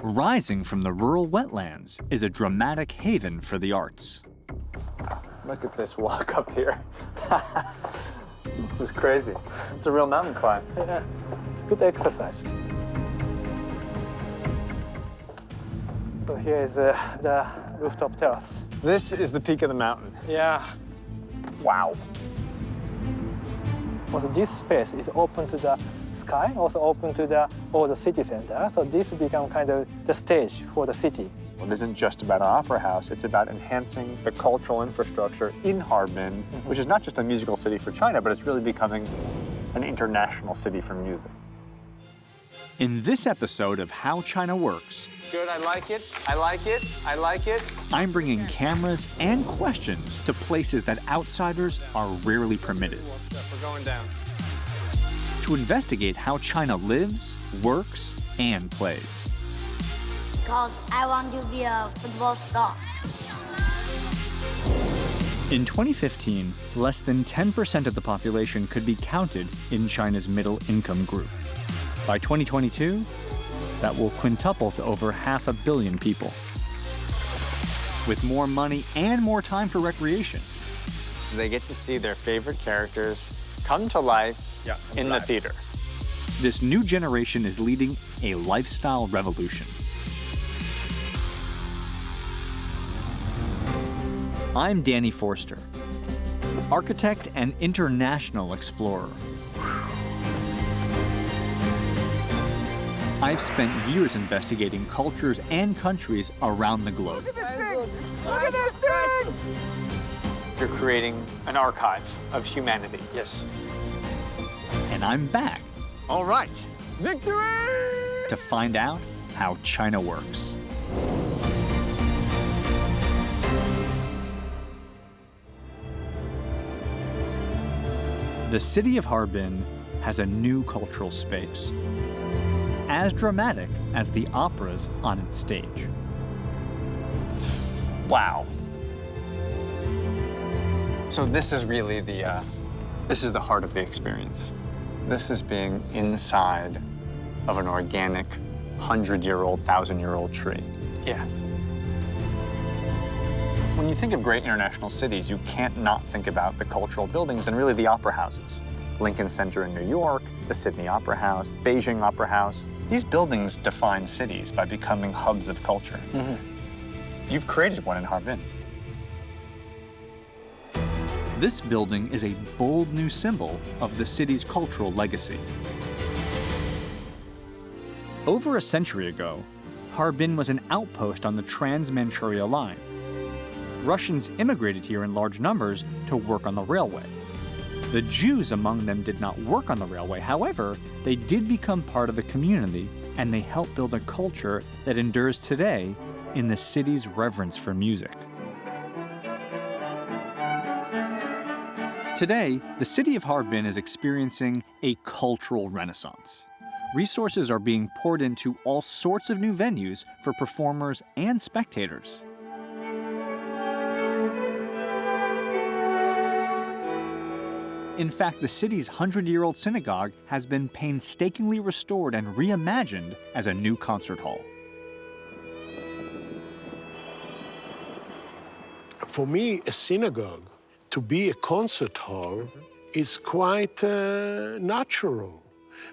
rising from the rural wetlands, is a dramatic haven for the arts. Look at this walk up here. This is crazy. It's a real mountain climb. Yeah, it's good exercise. So here is the rooftop terrace. This is the peak of the mountain. Yeah. Wow. Also, this space is open to the sky, also open to the city center. So this become kind of the stage for the city. It isn't just about an opera house, it's about enhancing the cultural infrastructure in Harbin, which is not just a musical city for China, but it's really becoming an international city for music. In this episode of How China Works, Good, I like it, I like it, I like it. I'm bringing cameras and questions to places that outsiders are rarely permitted. We're going down. To investigate how China lives, works, and plays. Because I want to be a football star. In 2015, less than 10% of the population could be counted in China's middle-income group. By 2022, that will quintuple to over 500 million people. With more money and more time for recreation. They get to see their favorite characters come to life in the theater. This new generation is leading a lifestyle revolution. I'm Danny Forster, architect and international explorer. I've spent years investigating cultures and countries around the globe. Look at this thing! Look at this thing! You're creating an archive of humanity. Yes. And I'm back All right. Victory! to find out how China works. The city of Harbin has a new cultural space, as dramatic as the operas on its stage. Wow. So this is really this is the heart of the experience. This is being inside of an organic 100-year-old, 1,000-year-old tree. Yeah. When you think of great international cities, you can't not think about the cultural buildings and really the opera houses. Lincoln Center in New York, the Sydney Opera House, Beijing Opera House. These buildings define cities by becoming hubs of culture. You've created one in Harbin. This building is a bold new symbol of the city's cultural legacy. Over a century ago, Harbin was an outpost on the Trans-Manchuria line. Russians immigrated here in large numbers to work on the railway. The Jews among them did not work on the railway. However, they did become part of the community, and they helped build a culture that endures today in the city's reverence for music. Today, the city of Harbin is experiencing a cultural renaissance. Resources are being poured into all sorts of new venues for performers and spectators. In fact, the city's 100-year-old synagogue has been painstakingly restored and reimagined as a new concert hall. For me, a synagogue, to be a concert hall, is quite natural,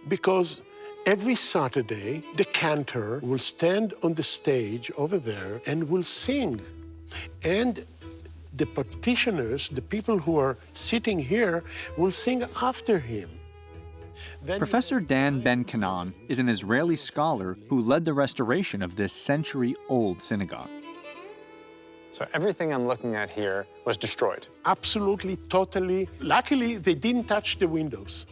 because every Saturday, the cantor will stand on the stage over there and will sing. And the practitioners, the people who are sitting here, will sing after him. Then Professor Dan Ben-Kanan is an Israeli scholar who led the restoration of this century-old synagogue. So everything I'm looking at here was destroyed. absolutely, totally. Luckily, they didn't touch the windows.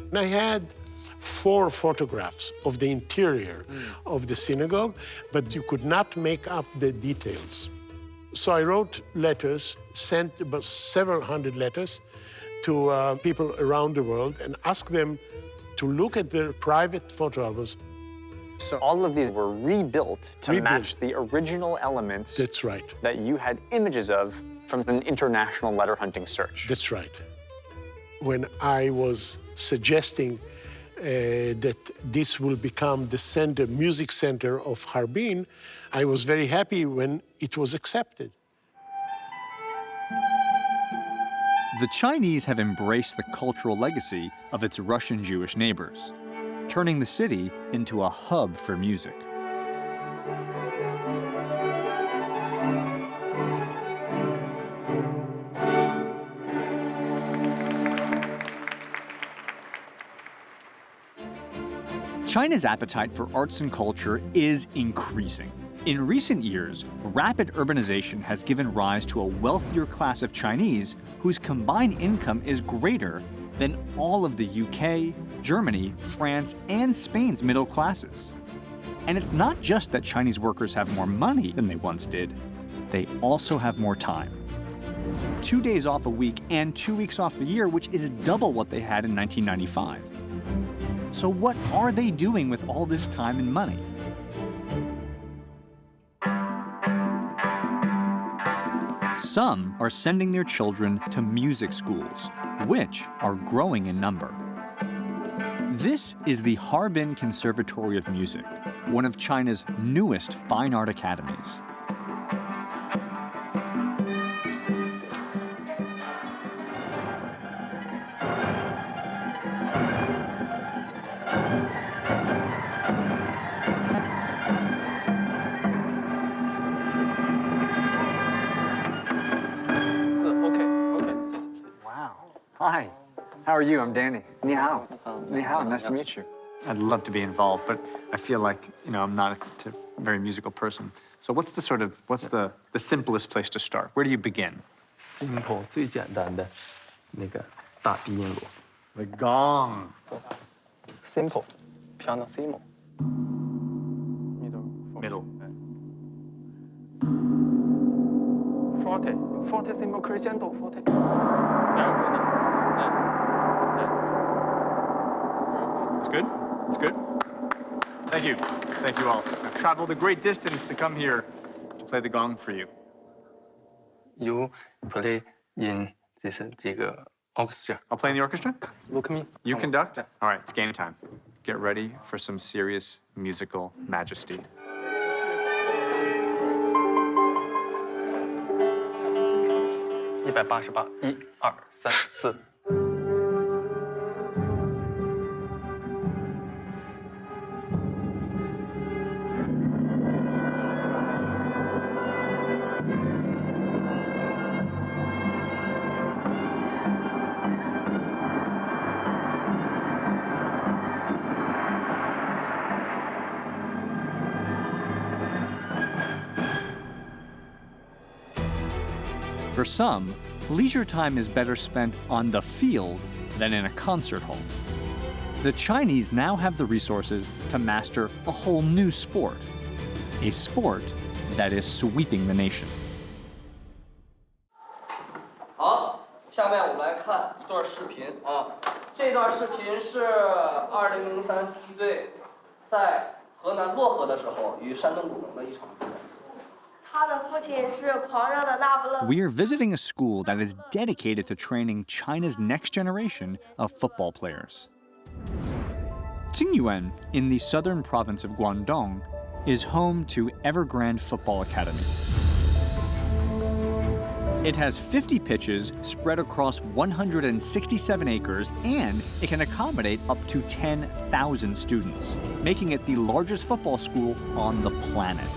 And I had 4 photographs of the interior of the synagogue, but you could not make up the details. So I wrote letters, sent about several hundred letters to people around the world and asked them to look at their private photo albums. So all of these were rebuilt to Rebuilt. match the original elements That's right. that you had images of from an international letter hunting search. That's right. When I was suggesting that this will become the center, music center of Harbin, I was very happy when it was accepted. The Chinese have embraced the cultural legacy of its Russian Jewish neighbors, turning the city into a hub for music. China's appetite for arts and culture is increasing. In recent years, rapid urbanization has given rise to a wealthier class of Chinese whose combined income is greater than all of the UK, Germany, France, and Spain's middle classes. And it's not just that Chinese workers have more money than they once did, they also have more time. 2 days off a week and 2 weeks off a year, which is double what they had in 1995. So what are they doing with all this time and money? Some are sending their children to music schools, which are growing in number. This is the Harbin Conservatory of Music, one of China's newest fine art academies. Hi, how are you? I'm Danny. Ni hao. Ni hao, nice to meet you. I'd love to be involved, but I feel like, I'm not a very musical person. So what's the simplest place to start? Where do you begin? Simple, 最简单的那个大低音锣。 The gong. Simple, pianissimo. Middle. Forte, fortissimo crescendo, forte. It's good? It's good? Thank you. Thank you all. I've traveled a great distance to come here to play the gong for you. You play in this 这个 orchestra. I'll play in the orchestra? Look at me. You conduct? All right, it's game time. Get ready for some serious musical majesty. 188，1、2、3、4。 For some, leisure time is better spent on the field than in a concert hall. The Chinese now have the resources to master a whole new sport, a sport that is sweeping the nation. 好，下面我们来看一段视频啊。这段视频是2003第一队在河南漯河的时候与山东鲁能的一场比赛。 We are visiting a school that is dedicated to training China's next generation of football players. Tsingyuan, in the southern province of Guangdong, is home to Evergrande Football Academy. It has 50 pitches spread across 167 acres, and it can accommodate up to 10,000 students, making it the largest football school on the planet.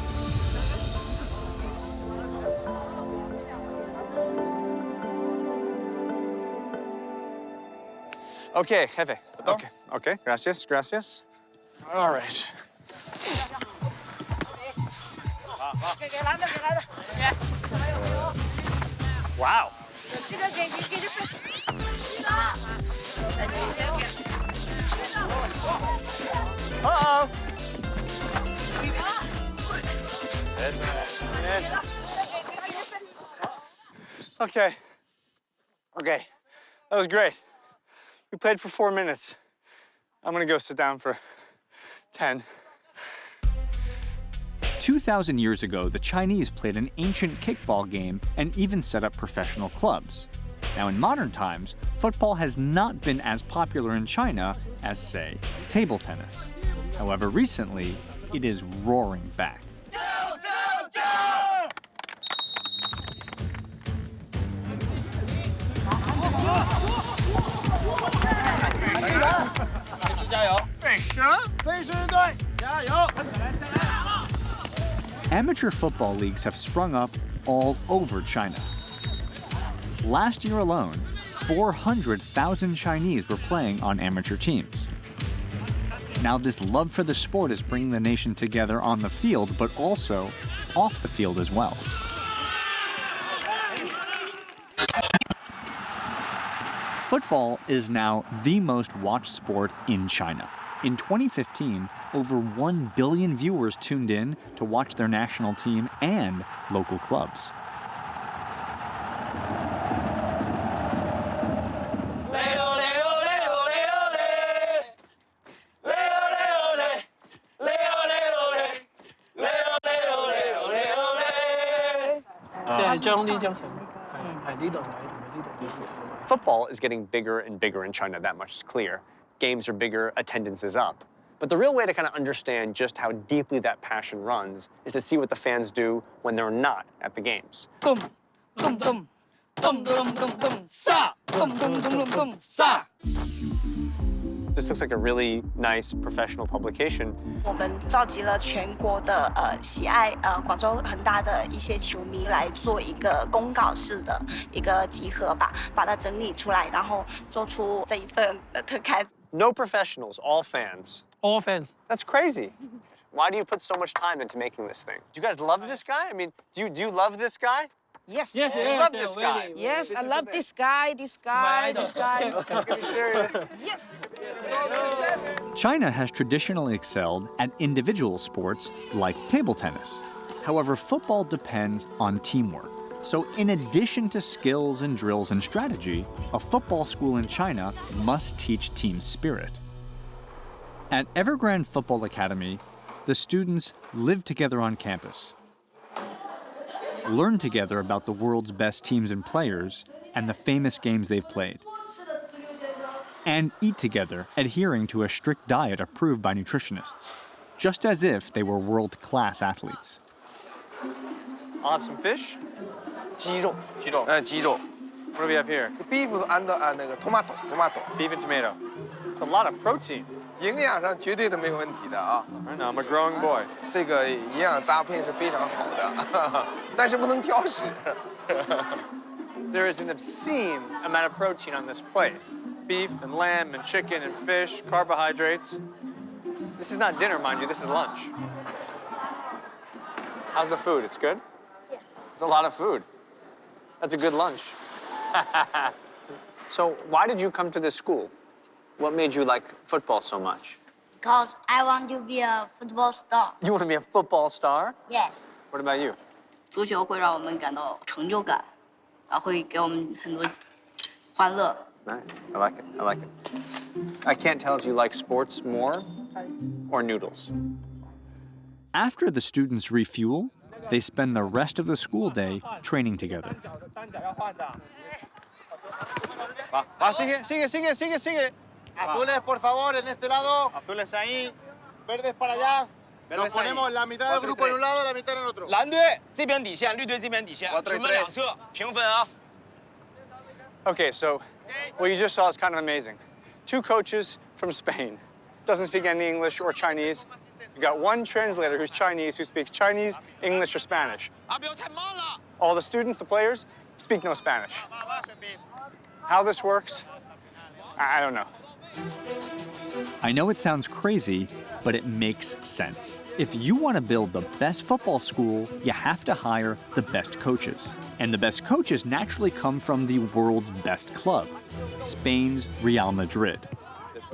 Okay, jefe. Okay. Gracias. All right. Wow. Uh-oh. Okay. That was great. We played for 4 minutes. I'm gonna go sit down for 10. 2,000 years ago, the Chinese played an ancient kickball game and even set up professional clubs. Now, in modern times, football has not been as popular in China as, say, table tennis. However, recently, it is roaring back. Amateur football leagues have sprung up all over China. Last year alone, 400,000 Chinese were playing on amateur teams. Now, this love for the sport is bringing the nation together on the field, but also off the field as well. Football is now the most watched sport in China. In 2015, over 1 billion viewers tuned in to watch their national team and local clubs. Football is getting bigger and bigger in China, that much is clear. Games are bigger, attendance is up. But the real way to kind of understand just how deeply that passion runs is to see what the fans do when they're not at the games. This looks like a really nice professional publication. 我们召集了全国的喜爱广州恒大的一些球迷来做一个公告式的一个集合吧，把它整理出来，然后做出这一份特刊。No professionals, all fans. All fans. That's crazy. Why do you put so much time into making this thing? Do you guys love this guy? I mean, do you love this guy? Yes. Yes, You yes, love yes, this really. guy. Yes, I love this guy, this guy, this guy. Are you serious? Yes. China has traditionally excelled at individual sports like table tennis. However, football depends on teamwork. So in addition to skills and drills and strategy, a football school in China must teach team spirit. At Evergrande Football Academy, the students live together on campus, learn together about the world's best teams and players and the famous games they've played, and eat together, adhering to a strict diet approved by nutritionists, just as if they were world-class athletes. I'll have some fish. 鸡肉，鸡肉。鸡肉。 What do we have here? Beef and 那个 tomato。 Beef and tomato. It's a lot of protein. 营养上绝对的没有问题的啊。 I know, I'm a growing boy. 这个营养搭配是非常好的，但是不能挑食。 There is an obscene amount of protein on this plate. Beef and lamb and chicken and fish, carbohydrates. This is not dinner, mind you, this is lunch. How's the food? It's good? Yeah. It's a lot of food. That's a good lunch. So why did you come to this school? What made you like football so much? Because I want to be a football star. You want to be a football star? Yes. What about you? 足球会让我们感到成就感，然后会给我们很多欢乐。 Nice. I like it. I like it. I can't tell if you like sports more or noodles. After the students refuel, they spend the rest of the school day training together. Sigue. Azules, por favor, en este lado. Azules ahí. Verdes para allá. Nos ponemos la mitad del grupo en un lado, la mitad en el otro. 蓝队这边底线，绿队这边底线，球门两侧平分啊。 Okay, so what you just saw is kind of amazing. Two coaches from Spain. Doesn't speak any English or Chinese. You got one translator who's Chinese, who speaks Chinese, English, or Spanish. All the students, the players, speak no Spanish. How this works, I don't know. I know it sounds crazy, but it makes sense. If you want to build the best football school, you have to hire the best coaches. And the best coaches naturally come from the world's best club, Spain's Real Madrid.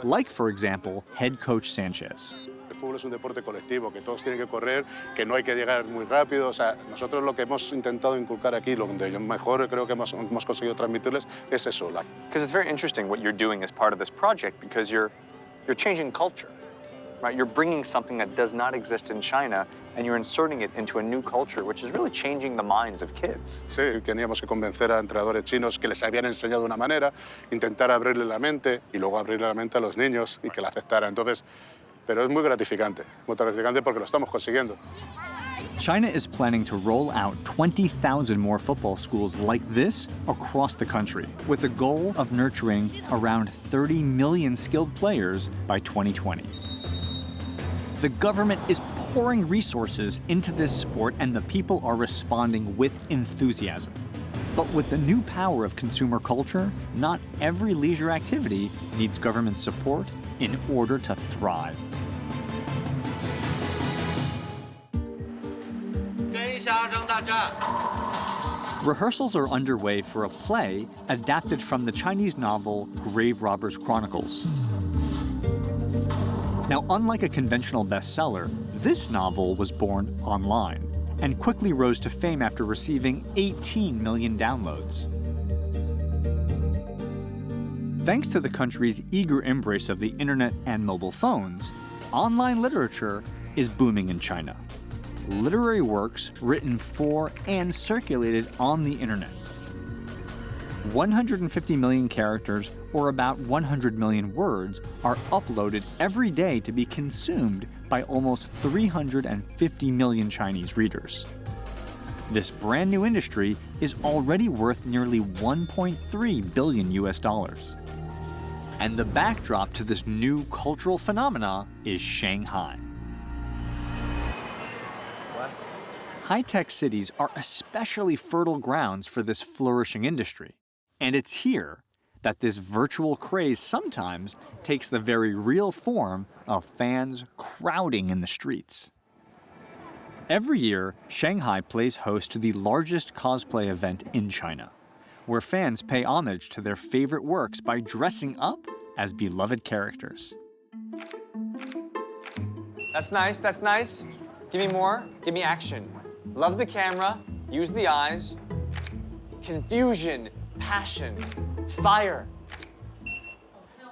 Like, for example, head coach Sanchez. El fútbol es un deporte colectivo, que todos tienen que correr, que no hay que llegar muy rápido. O sea, nosotros lo que hemos intentado inculcar aquí, lo que yo mejor creo que hemos conseguido transmitirles es eso. Because it's very interesting what you're doing as part of this project, because you're changing culture. right? You're bringing something that does not exist in China and you're inserting it into a new culture, which is really changing the minds of kids. Sí, teníamos que convencer a entrenadores chinos que les habían enseñado de una manera, intentar abrirle la mente y luego abrirle la mente a los niños y que la aceptaran. Entonces, pero es muy gratificante porque lo estamos consiguiendo. China is planning to roll out 20,000 more football schools like this across the country, with a goal of nurturing around 30 million skilled players by 2020. The government is pouring resources into this sport and the people are responding with enthusiasm. But with the new power of consumer culture, not every leisure activity needs government support in order to thrive. Rehearsals are underway for a play adapted from the Chinese novel Grave Robbers' Chronicles. Now, unlike a conventional bestseller, this novel was born online and quickly rose to fame after receiving 18 million downloads. Thanks to the country's eager embrace of the internet and mobile phones, online literature is booming in China. Literary works written for and circulated on the internet. 150 million characters, or about 100 million words, are uploaded every day to be consumed by almost 350 million Chinese readers. This brand new industry is already worth nearly 1.3 billion US dollars. And the backdrop to this new cultural phenomena is Shanghai. High-tech cities are especially fertile grounds for this flourishing industry. And it's here that this virtual craze sometimes takes the very real form of fans crowding in the streets. Every year, Shanghai plays host to the largest cosplay event in China, where fans pay homage to their favorite works by dressing up as beloved characters. That's nice, that's nice. Give me more, give me action. Love the camera, use the eyes. Confusion, passion, fire.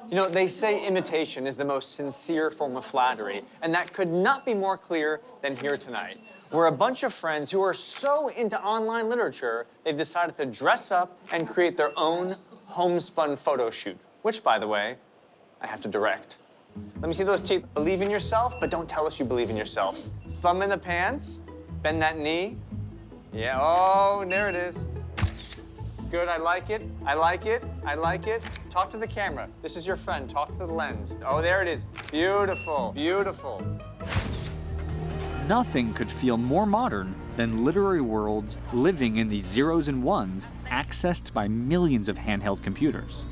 You know, they say imitation is the most sincere form of flattery, and that could not be more clear than here tonight. We're a bunch of friends who are so into online literature, they've decided to dress up and create their own homespun photo shoot, which, by the way, I have to direct. Let me see those teeth. Believe in yourself, but don't tell us you believe in yourself. Thumb in the pants, bend that knee. Yeah, oh, there it is. Good, I like it, I like it, I like it. Talk to the camera. This is your friend, talk to the lens. Oh, there it is. Beautiful, beautiful. Nothing could feel more modern than literary worlds living in the zeros and ones accessed by millions of handheld computers.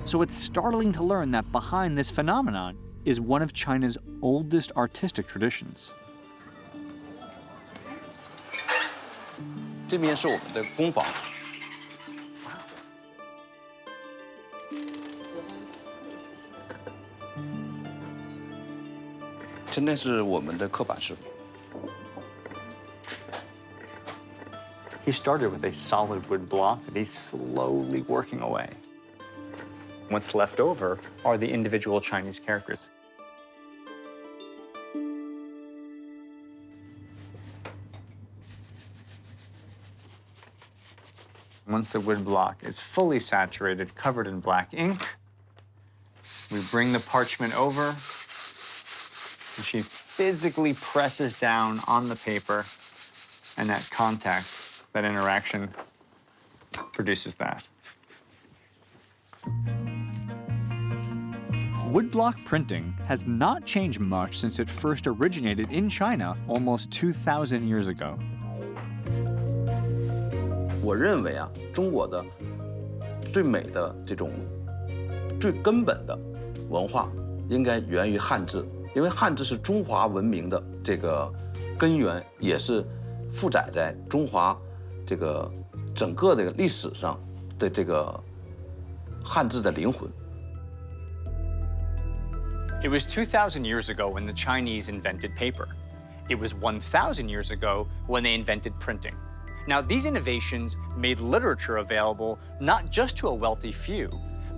So it's startling to learn that behind this phenomenon is one of China's oldest artistic traditions. 这边是我们的工坊。现在是我们的刻板师傅。 He started with a solid wood block that he's slowly working away. What's left over are the individual Chinese characters. Once the wood block is fully saturated, covered in black ink, we bring the parchment over, and she physically presses down on the paper, and that contact, that interaction, produces that. Woodblock printing has not changed much since it first originated in China almost 2,000 years ago. 我认为啊，中国的最美的这种最根本的文化，应该源于汉字，因为汉字是中华文明的这个根源，也是负载在中华这个整个的历史上的这个汉字的灵魂。 It was 2,000 years ago when the Chinese invented paper. It was 1,000 years ago when they invented printing. Now, these innovations made literature available not just to a wealthy few,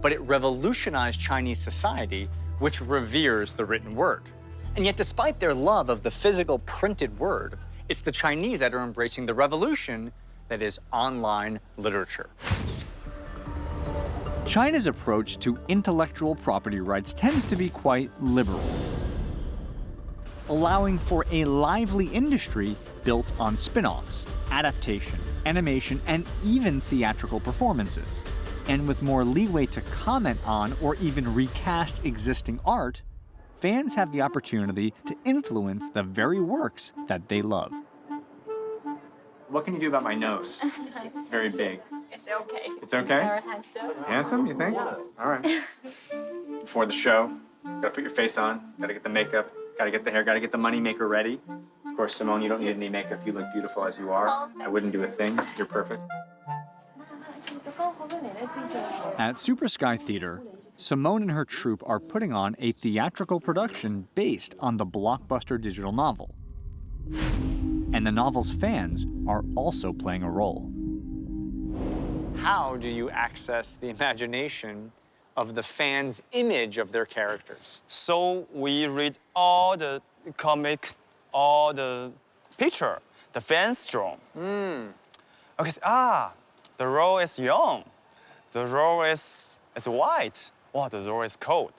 but it revolutionized Chinese society, which reveres the written word. And yet, despite their love of the physical printed word, it's the Chinese that are embracing the revolution that is online literature. China's approach to intellectual property rights tends to be quite liberal, allowing for a lively industry built on spin-offs, adaptation, animation, and even theatrical performances. And with more leeway to comment on or even recast existing art, fans have the opportunity to influence the very works that they love. What can you do about my nose? It's very big. It's okay. It's okay? Very handsome. Handsome, you think? Yeah. All right. Before the show, gotta put your face on, gotta get the makeup, gotta get the hair, gotta get the moneymaker ready. Of course, Simone, you don't need any makeup. You look beautiful as you are. I wouldn't do a thing. You're perfect. At Super Sky Theater, Simone and her troupe are putting on a theatrical production based on the blockbuster digital novel. And the novel's fans are also playing a role. How do you access the imagination of the fans' image of their characters? So we read all the comic, all the picture the fans draw. Okay, the role is young. The role is white. Wow, the role is cold.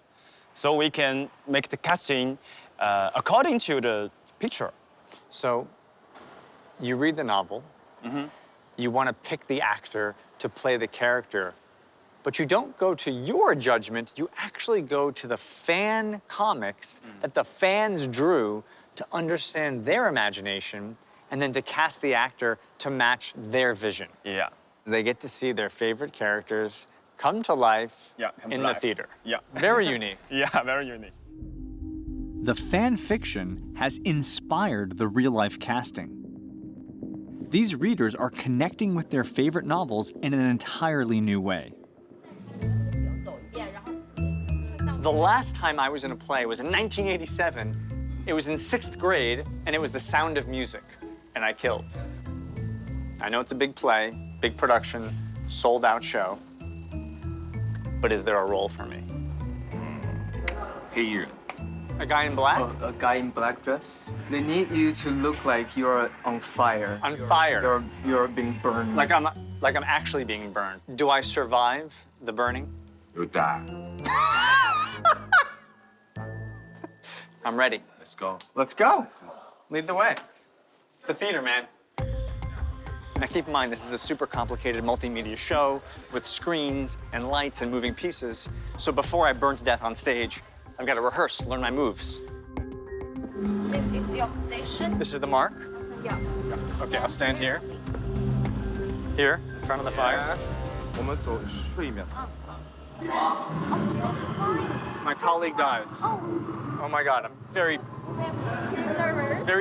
So we can make the casting according to the picture. So you read the novel, you want to pick the actor to play the character, but you don't go to your judgment, you actually go to the fan comics that the fans drew to understand their imagination and then to cast the actor to match their vision. Yeah. They get to see their favorite characters come to life in the theater. Yeah. Very unique. Yeah, very unique. The fan fiction has inspired the real-life casting. These readers are connecting with their favorite novels in an entirely new way. The last time I was in a play was in 1987. It was in 6th grade, and it was The Sound of Music, and I killed. I know it's a big play, big production, sold-out show, but is there a role for me? Hey, a guy in black? A guy in black dress. They need you to look like you're on fire. On fire? You're being burned. Like I'm actually being burned. Do I survive the burning? You die. I'm ready. Let's go. Let's go. Lead the way. It's the theater, man. Now keep in mind, this is a super complicated multimedia show with screens and lights and moving pieces. So before I burn to death on stage, I've got to rehearse, learn my moves. This is your position. This is the mark? Yeah. Okay, I'll stand here. Here, in front of the fire. Yes. 我们走睡面。 My colleague dies. Oh my God, I'm very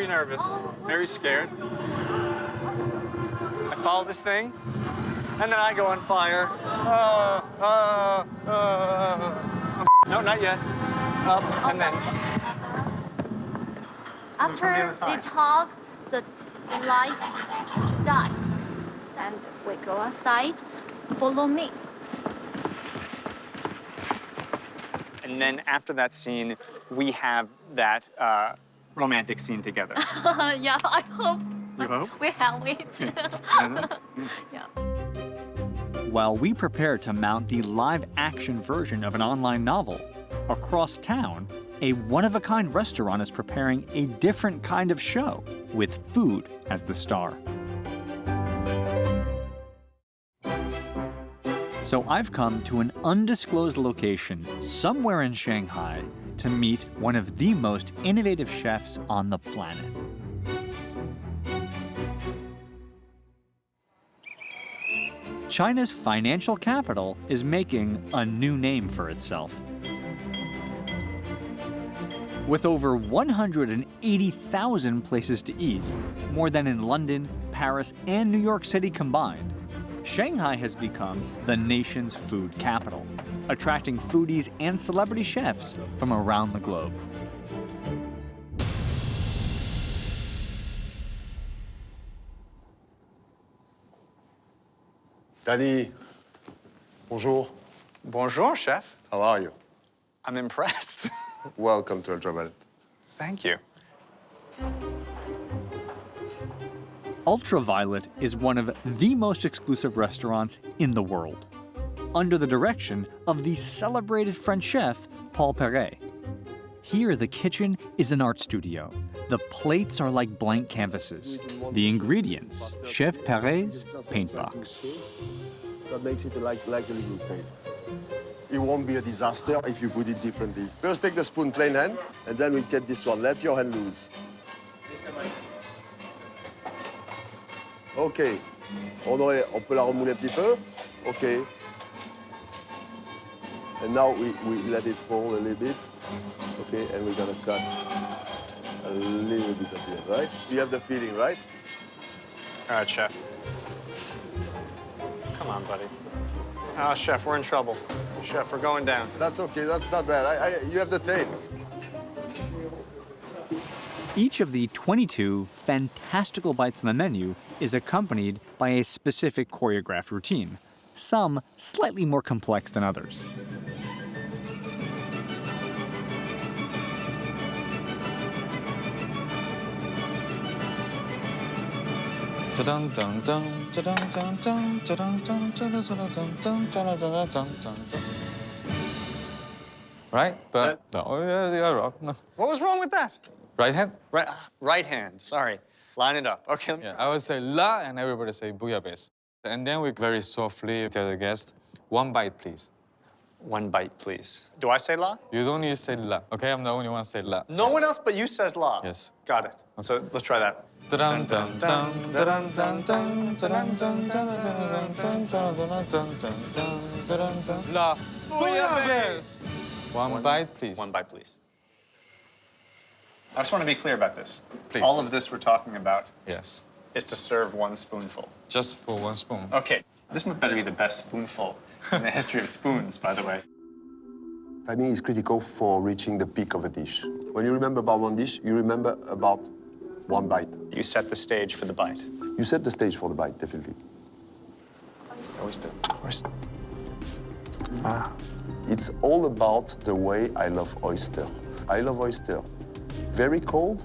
nervous, very scared. I follow this thing, and then I go on fire. No, not yet. Up, and then. After they talk, the light should die. And we go outside. Follow me. And then after that scene, we have that romantic scene together. Yeah, I hope. You hope? We have it. Yeah. While we prepare to mount the live-action version of an online novel, across town, a one-of-a-kind restaurant is preparing a different kind of show with food as the star. So I've come to an undisclosed location somewhere in Shanghai to meet one of the most innovative chefs on the planet. China's financial capital is making a new name for itself. With over 180,000 places to eat, more than in London, Paris, and New York City combined, Shanghai has become the nation's food capital, attracting foodies and celebrity chefs from around the globe. Danny, bonjour. Bonjour, chef. How are you? I'm impressed. Welcome to Ultraviolet. Thank you. Ultraviolet is one of the most exclusive restaurants in the world, under the direction of the celebrated French chef Paul Perret. Here, the kitchen is an art studio. The plates are like blank canvases. The ingredients, Chef Perret's paint box. That makes it like a little paint. It won't be a disaster if you put it differently. First, take the spoon plain hand, and then we get this one. Let your hand loose. OK. On peut la remouler un petit peu. OK. And now we let it fall a little bit. OK, and we're gonna cut a little bit at the end, right? You have the feeling, right? All right, Chef. Come on, buddy. Oh, Chef, we're in trouble. Chef, we're going down. That's OK, that's not bad. You have the tape. Each of the 22 fantastical bites on the menu is accompanied by a specific choreographed routine, some slightly more complex than others. Right? But no. What was wrong with that? Right hand? Right hand, sorry. Line it up. Okay. Yeah, I would say la, and everybody say bouillabaisse. And then we very softly tell the guest, 1 bite, please. 1 bite, please. Do I say la? You don't need to say la, okay? I'm the only one say la. No one else but you says la? Yes. Got it. So let's try that. La bouillabaisse. 1 bite, please. 1 bite, please. I just want to be clear about this. Please. All of this we're talking about Yes. is to serve 1 spoonful. Just for 1 spoon. Okay. This better be the best spoonful in the history of spoons, by the way. Timing is critical for reaching the peak of a dish. When you remember about one dish, you remember about 1 bite. You set the stage for the bite. You set the stage for the bite, definitely. Oyster. It's all about the way I love oyster. I love oyster very cold.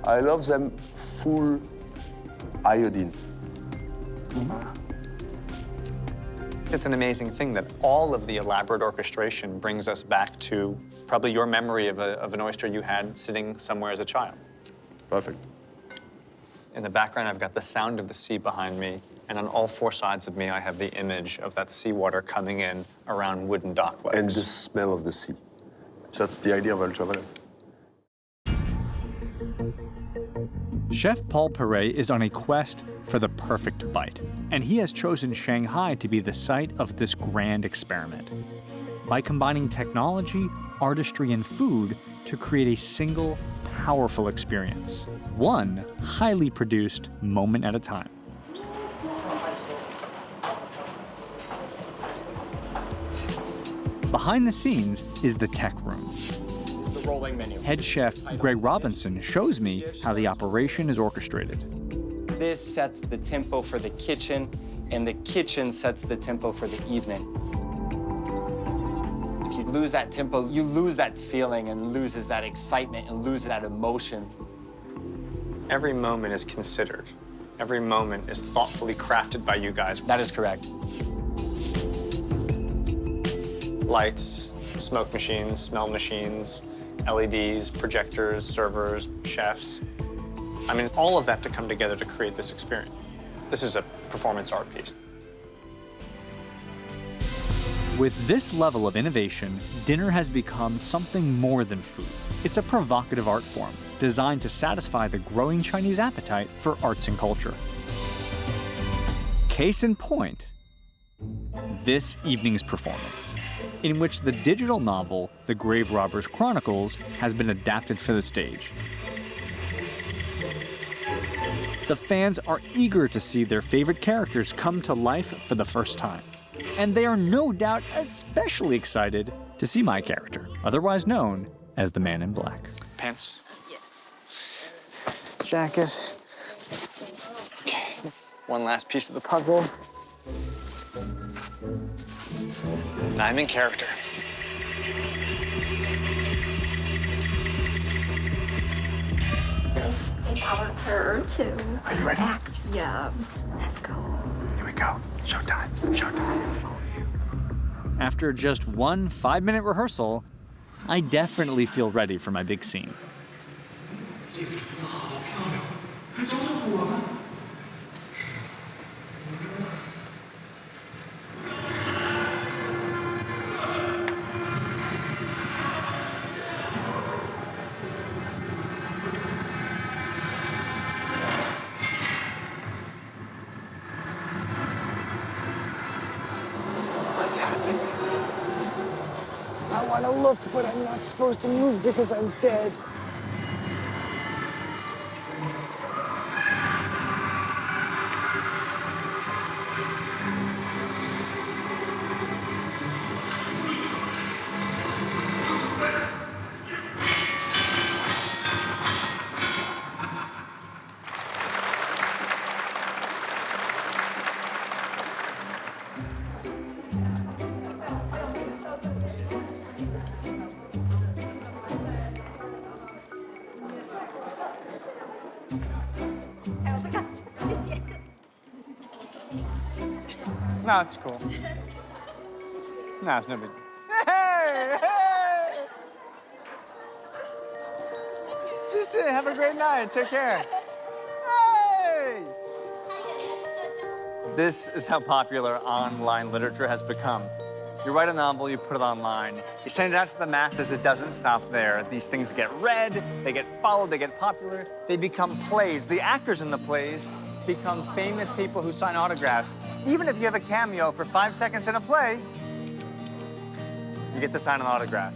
I love them full iodine. It's an amazing thing that all of the elaborate orchestration brings us back to probably your memory of an oyster you had sitting somewhere as a child. Perfect. In the background, I've got the sound of the sea behind me, and on all 4 sides of me, I have the image of that seawater coming in around wooden dock legs. And the smell of the sea. That's the idea of ultraviolet. Chef Paul Perret is on a quest for the perfect bite, and he has chosen Shanghai to be the site of this grand experiment. By combining technology, artistry, and food to create a single, powerful experience, one highly produced moment at a time. Behind the scenes is the tech room. Rolling menu. Head chef Greg Robinson shows me how the operation is orchestrated. This sets the tempo for the kitchen, and the kitchen sets the tempo for the evening. If you lose that tempo, you lose that feeling and loses that excitement and loses that emotion. Every moment is considered. Every moment is thoughtfully crafted by you guys. That is correct. Lights, smoke machines, smell machines, LEDs, projectors, servers, chefs. I mean, all of that to come together to create this experience. This is a performance art piece. With this level of innovation, dinner has become something more than food. It's a provocative art form designed to satisfy the growing Chinese appetite for arts and culture. Case in point, this evening's performance, in which the digital novel The Grave Robbers Chronicles has been adapted for the stage. The fans are eager to see their favorite characters come to life for the first time. And they are no doubt especially excited to see my character, otherwise known as the Man in Black. Pants? Jacket. Okay, one last piece of the puzzle. And I'm in character. it's our turn to Are you ready? act. Yeah. Let's go. Here we go. Showtime. Showtime. After just one 5-minute rehearsal, I definitely feel ready for my big scene. What's happening? I want to look, but I'm not supposed to move because I'm dead. No, it's cool. No, it's no big. Hey! Hey! Just have a great night. Take care. Hey! This is how popular online literature has become. You write a novel, you put it online. You send it out to the masses, it doesn't stop there. These things get read, they get followed, they get popular. They become plays. The actors in the plays become famous people who sign autographs. Even if you have a cameo for 5 seconds in a play, you get to sign an autograph.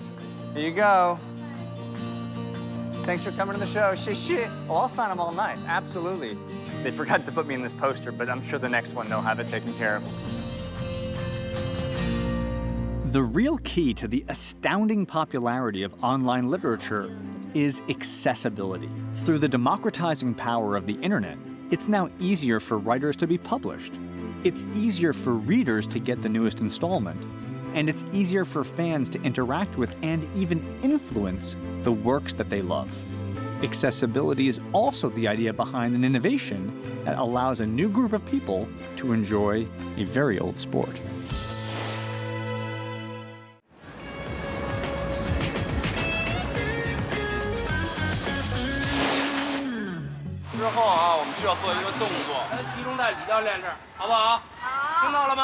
Here you go. Thanks for coming to the show. Shit. Oh, I'll sign them all night. Absolutely. They forgot to put me in this poster, but I'm sure the next one they'll have it taken care of. The real key to the astounding popularity of online literature is accessibility. Through the democratizing power of the internet, it's now easier for writers to be published. It's easier for readers to get the newest installment. And it's easier for fans to interact with and even influence the works that they love. Accessibility is also the idea behind an innovation that allows a new group of people to enjoy a very old sport.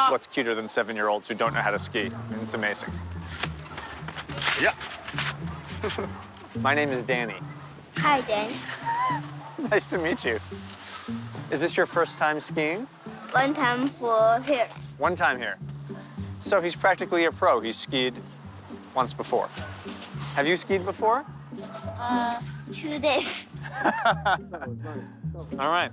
What's cuter than 7-year-olds who don't know how to ski? I mean, it's amazing. Yeah. My name is Danny. Hi, Dan. Nice to meet you. Is this your first time skiing? One time for here. One time here. So he's practically a pro. He's skied once before. Have you skied before? 2 days. All right.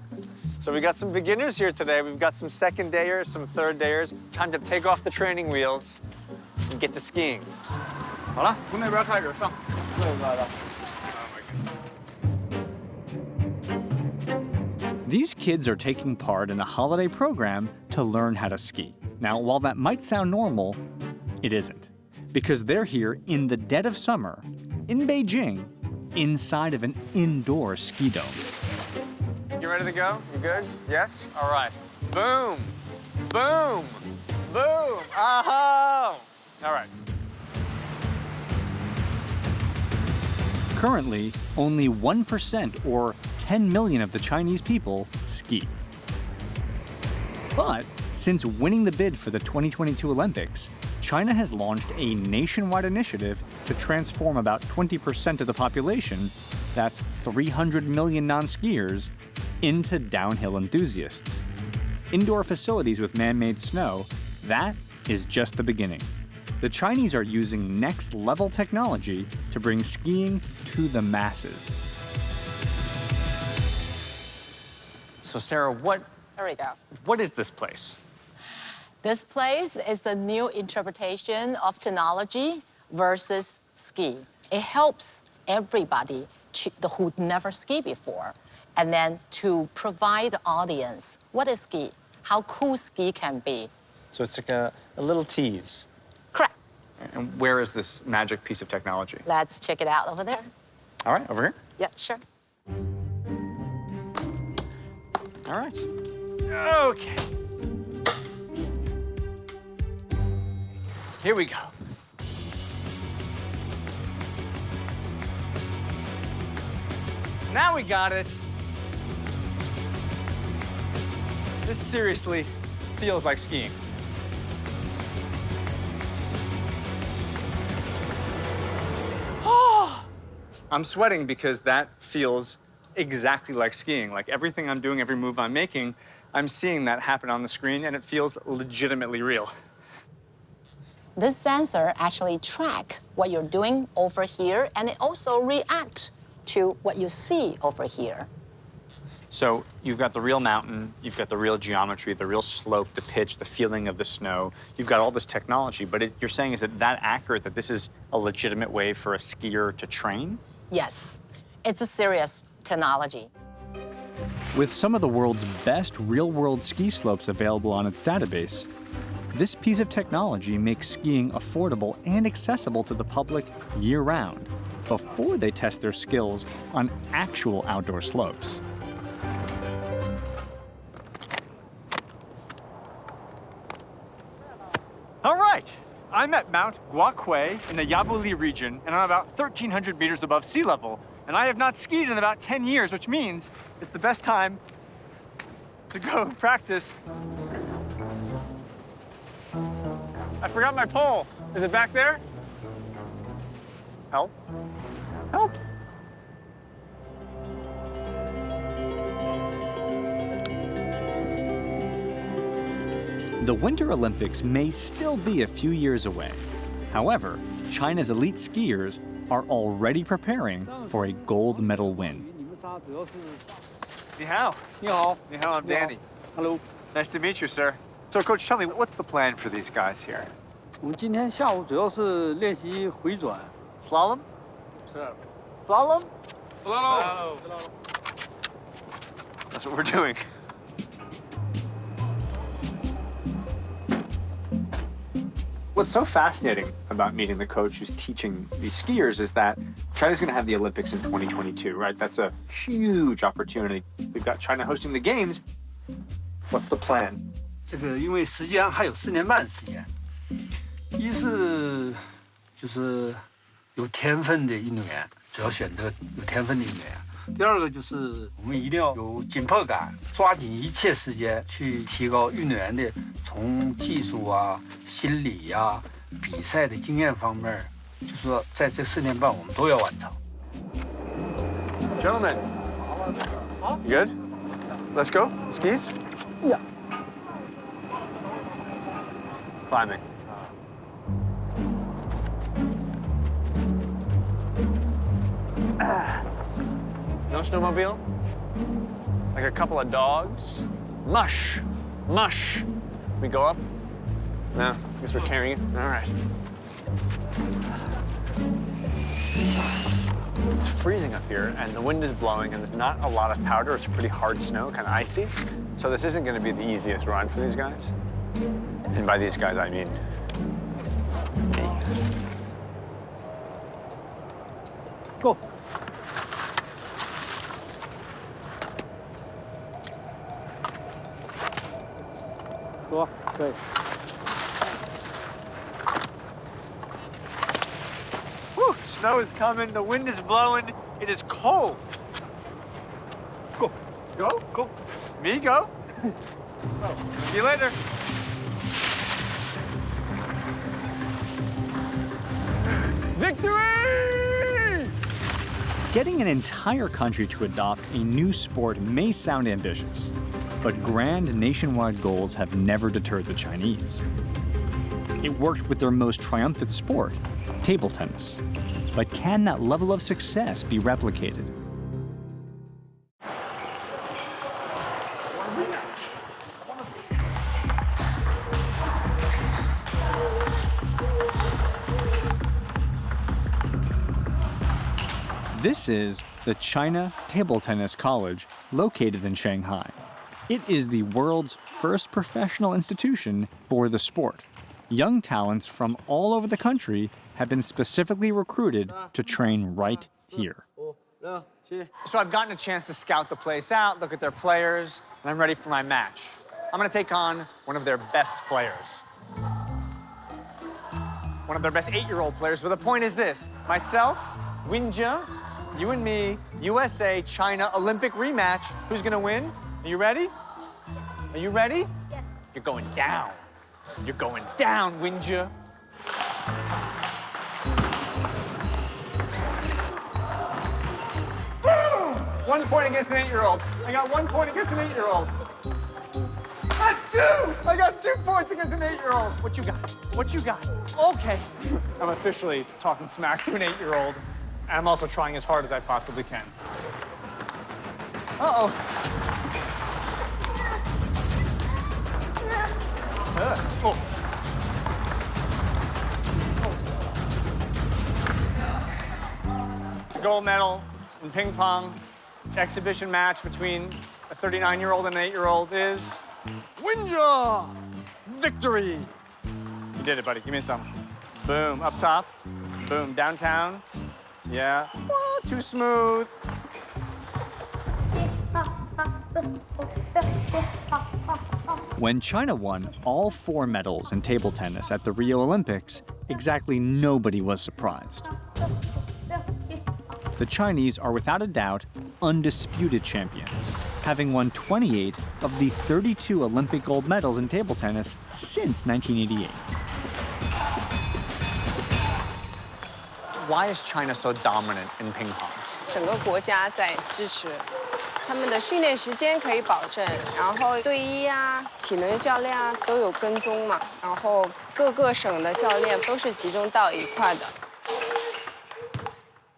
So we got some beginners here today. We've got some second-dayers, some third-dayers. Time to take off the training wheels and get to skiing. 好了，从那边开始上。 These kids are taking part in a holiday program to learn how to ski. Now, while that might sound normal, it isn't. Because they're here in the dead of summer, in Beijing, inside of an indoor ski dome. You ready to go? You good? Yes? All right. Boom. Boom. Boom. Oh! All right. Currently, only 1% or 10 million of the Chinese people ski. But since winning the bid for the 2022 Olympics, China has launched a nationwide initiative to transform about 20% of the population, that's 300 million non-skiers, into downhill enthusiasts. Indoor facilities with man-made snow, that is just the beginning. The Chinese are using next-level technology to bring skiing to the masses. So, Sarah, what There we go. is this place? This place is the new interpretation of technology versus ski. It helps everybody who never skied before, and then to provide the audience what is ski, how cool ski can be. So it's like a little tease. Correct. And where is this magic piece of technology? Let's check it out over there. All right, over here. Yeah, sure. All right. Okay. Here we go. Now we got it. This seriously feels like skiing. I'm sweating because that feels exactly like skiing. Like everything I'm doing, every move I'm making, I'm seeing that happen on the screen and it feels legitimately real. This sensor actually track what you're doing over here, and it also react to what you see over here. So you've got the real mountain, you've got the real geometry, the real slope, the pitch, the feeling of the snow. You've got all this technology, but you're saying is that accurate, that this is a legitimate way for a skier to train? Yes, it's a serious technology. With some of the world's best real-world ski slopes available on its database, this piece of technology makes skiing affordable and accessible to the public year-round before they test their skills on actual outdoor slopes. All right, I'm at Mount Guakui in the Yabuli region, and I'm about 1,300 meters above sea level. And I have not skied in about 10 years, which means it's the best time to go practice. I forgot my pole. Is it back there? Help? Help! The Winter Olympics may still be a few years away. However, China's elite skiers are already preparing for a gold medal win. Ni hao. Ni hao. Ni hao, I'm Danny. Hello. Nice to meet you, sir. So, Coach, tell me, what's the plan for these guys here? 我们今天下午主要是练习回转 Slalom? Slalom? Slalom. That's what we're doing. What's so fascinating about meeting the coach who's teaching these skiers is that China's going to have the Olympics in 2022, right? That's a huge opportunity. We've got China hosting the games. What's the plan? 这个因为时间还有4年半时间，一是就是有天分的运动员，主要选择有天分的运动员。第二个就是我们一定要有紧迫感，抓紧一切时间去提高运动员的从技术啊、心理呀、比赛的经验方面，就是说在这4年半我们都要完成。Gentlemen, you good? Let's go. Skis? Yeah. Climbing. No snowmobile? Like a couple of dogs? Mush! Mush! We go up? No, I guess we're carrying it. All right. It's freezing up here, and the wind is blowing, and there's not a lot of powder. It's pretty hard snow, kind of icy. So this isn't going to be the easiest run for these guys. And by these guys, I mean me. Go. Go. Okay. Whew, snow is coming, the wind is blowing, it is cold. Go. Go? Go. Me, go? See you later. Victory! Getting an entire country to adopt a new sport may sound ambitious, but grand nationwide goals have never deterred the Chinese. It worked with their most triumphant sport, table tennis. But can that level of success be replicated? This is the China Table Tennis College, located in Shanghai. It is the world's first professional institution for the sport. Young talents from all over the country have been specifically recruited to train right here. So I've gotten a chance to scout the place out, look at their players, and I'm ready for my match. I'm gonna take on one of their best players. One of their best 8-year-old players, but the point is this. Myself, Winjia, you and me, USA, China, Olympic rematch. Who's gonna win? Are you ready? Are you ready? Yes. You're going down. You're going down, Winjia. Boom! 1 point against an 8-year-old. I got 1 point against an 8-year-old. I got 2 points against an 8-year-old. What you got? What you got? Okay. I'm officially talking smack to an 8-year-old. And I'm also trying as hard as I possibly can. Uh-oh. Oh. Gold medal in ping pong. Exhibition match between a 39-year-old and an 8-year-old is Winjia! Victory! You did it, buddy. Give me some. Boom, up top. Boom, downtown. Yeah. Oh, too smooth. When China won all 4 medals in table tennis at the Rio Olympics, exactly nobody was surprised. The Chinese are without a doubt undisputed champions, having won 28 of the 32 Olympic gold medals in table tennis since 1988. Why is China so dominant in ping pong? 整个国家在支持，他们的训练时间可以保证，然后队医啊、体能教练啊都有跟踪嘛，然后各个省的教练都是集中到一块的。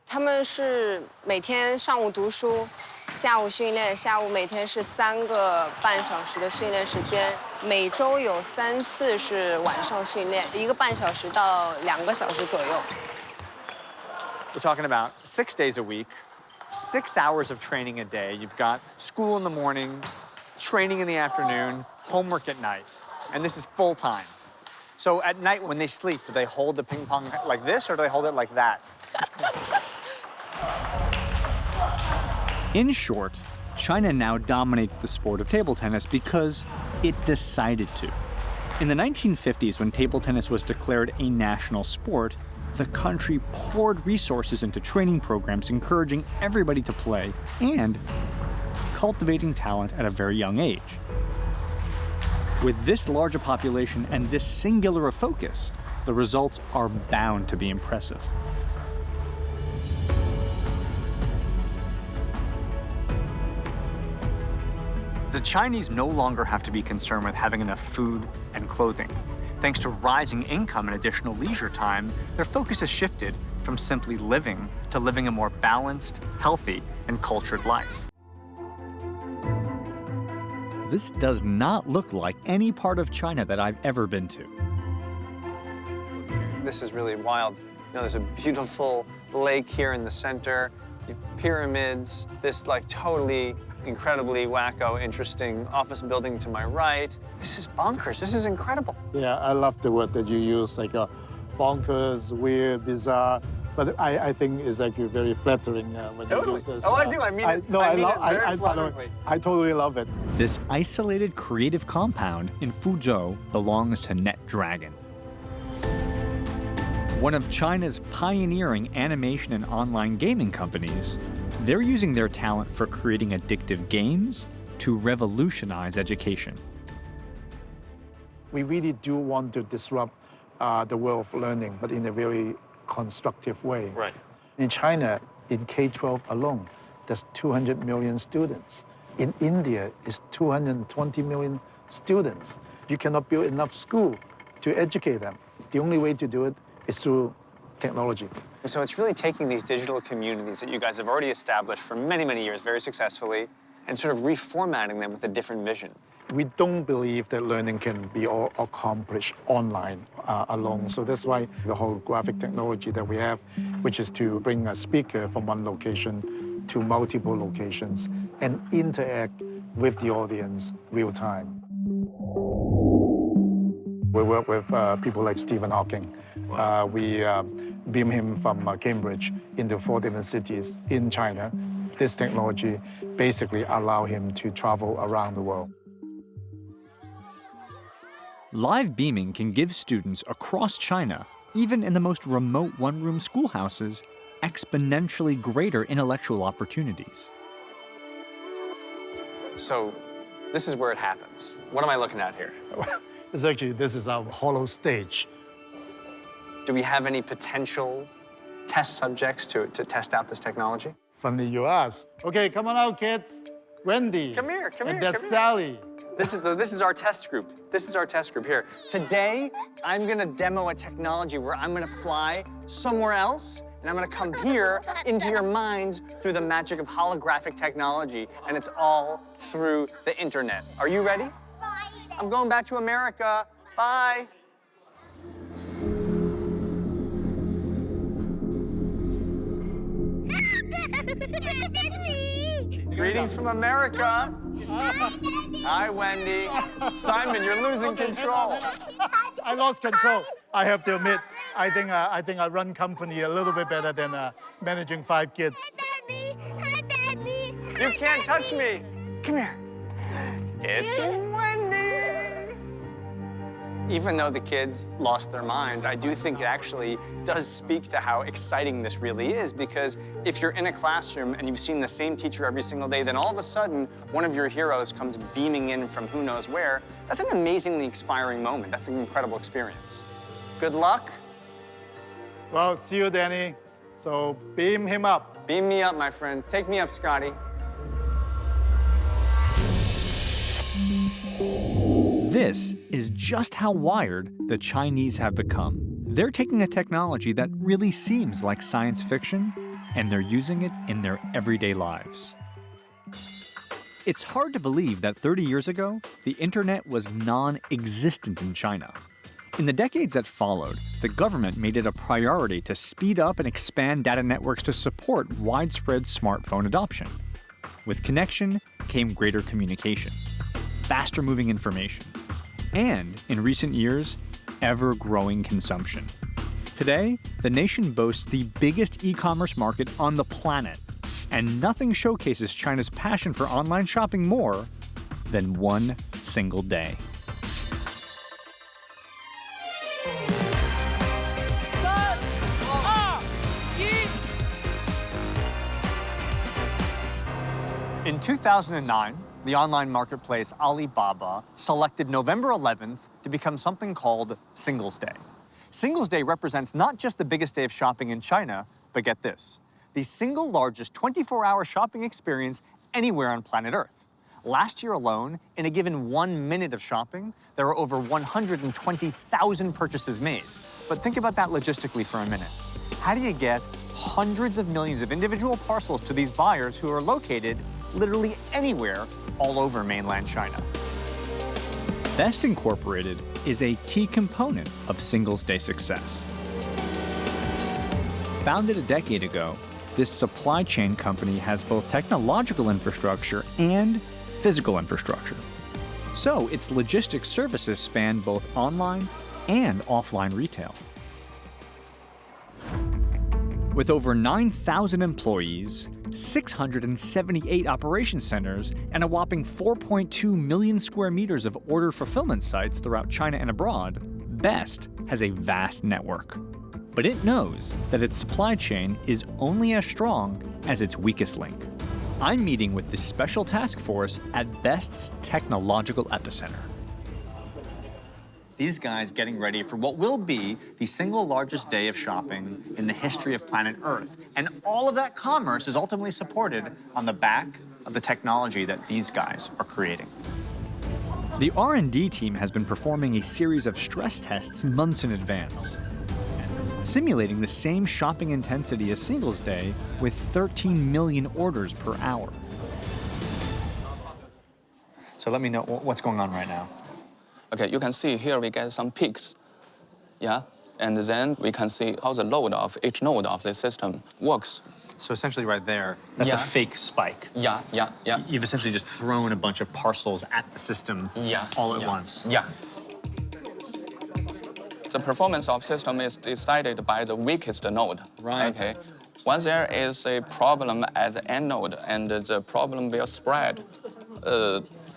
他们是每天上午读书，下午训练，下午每天是3个半小时的训练时间，每周有3次是晚上训练，1个半小时到2个小时左右。 We're talking about 6 days a week, 6 hours of training a day. You've got school in the morning, training in the afternoon, homework at night. And this is full time. So at night when they sleep, do they hold the ping pong like this or do they hold it like that? In short, China now dominates the sport of table tennis because it decided to. In the 1950s, when table tennis was declared a national sport, the country poured resources into training programs encouraging everybody to play and cultivating talent at a very young age. With this large a population and this singular a focus, the results are bound to be impressive. The Chinese no longer have to be concerned with having enough food and clothing. Thanks to rising income and additional leisure time, their focus has shifted from simply living to living a more balanced, healthy, and cultured life. This does not look like any part of China that I've ever been to. This is really wild. You know, there's a beautiful lake here in the center, pyramids, this like totally incredibly wacko, interesting office building to my right. This is bonkers. This is incredible. Yeah, I love the word that you use, like bonkers, weird, bizarre. But I think it's actually very flattering when you use this. Oh, I do. I mean it. I totally love it. This isolated creative compound in Fuzhou belongs to NetDragon, one of China's pioneering animation and online gaming companies. They're using their talent for creating addictive games to revolutionize education. We really do want to disrupt the world of learning, but in a very constructive way. Right. In China, in K-12 alone, there's 200 million students. In India, it's 220 million students. You cannot build enough school to educate them. The only way to do it is through technology. So it's really taking these digital communities that you guys have already established for many, many years very successfully and sort of reformatting them with a different vision. We don't believe that learning can be all accomplished online alone. So that's why the whole graphic technology that we have, which is to bring a speaker from one location to multiple locations and interact with the audience real time. We work with people like Stephen Hawking. We beam him from Cambridge into 4 different cities in China. this technology basically allow him to travel around the world. Live beaming can give students across China, even in the most remote one-room schoolhouses, exponentially greater intellectual opportunities. So this is where it happens. What am I looking at here? This is our hollow stage. Do we have any potential test subjects to test out this technology? Funny you ask. Okay, come on out, kids. Wendy. Come here, and that's Sally. This is our test group. This is our test group here. Today, I'm gonna demo a technology where I'm gonna fly somewhere else, and I'm gonna come here into your minds through the magic of holographic technology, and it's all through the internet. Are you ready? I'm going back to America. Bye. Greetings from America. Hi, Wendy. Simon, you're losing control. I lost control. I have to admit, I think I run company a little bit better than managing 5 kids. You can't touch me. Come here. It's Wendy. Even though the kids lost their minds, I do think it actually does speak to how exciting this really is, because if you're in a classroom and you've seen the same teacher every single day, then all of a sudden, one of your heroes comes beaming in from who knows where. That's an amazingly inspiring moment. That's an incredible experience. Good luck. Well, see you, Danny. So beam him up. Beam me up, my friends. Take me up, Scotty. This is just how wired the Chinese have become. They're taking a technology that really seems like science fiction, and they're using it in their everyday lives. It's hard to believe that 30 years ago, the internet was non-existent in China. In the decades that followed, the government made it a priority to speed up and expand data networks to support widespread smartphone adoption. With connection came greater communication, faster moving information, and, in recent years, ever-growing consumption. Today, the nation boasts the biggest e-commerce market on the planet, and nothing showcases China's passion for online shopping more than one single day. In 2009, the online marketplace Alibaba selected November 11th to become something called Singles Day. Singles Day represents not just the biggest day of shopping in China, but get this, the single largest 24-hour shopping experience anywhere on planet Earth. Last year alone, in a given 1 minute of shopping, there were over 120,000 purchases made. But think about that logistically for a minute. How do you get hundreds of millions of individual parcels to these buyers who are located literally anywhere all over mainland China? Best Incorporated is a key component of Singles Day success. Founded a decade ago, this supply chain company has both technological infrastructure and physical infrastructure. So its logistics services span both online and offline retail. With over 9,000 employees, 678 operation centers, and a whopping 4.2 million square meters of order fulfillment sites throughout China and abroad, BEST has a vast network. But it knows that its supply chain is only as strong as its weakest link. I'm meeting with the special task force at BEST's technological epicenter. These guys getting ready for what will be the single largest day of shopping in the history of planet Earth. And all of that commerce is ultimately supported on the back of the technology that these guys are creating. The R&D team has been performing a series of stress tests months in advance, simulating the same shopping intensity as Singles Day with 13 million orders per hour. So let me know what's going on right now. Okay, you can see here we get some peaks, yeah? And then we can see how the load of each node of the system works. So essentially right there, that's a fake spike. Yeah. You've essentially just thrown a bunch of parcels at the system all at once. Yeah. The performance of system is decided by the weakest node. Right. Okay. Once there is a problem at the end node, and the problem will spread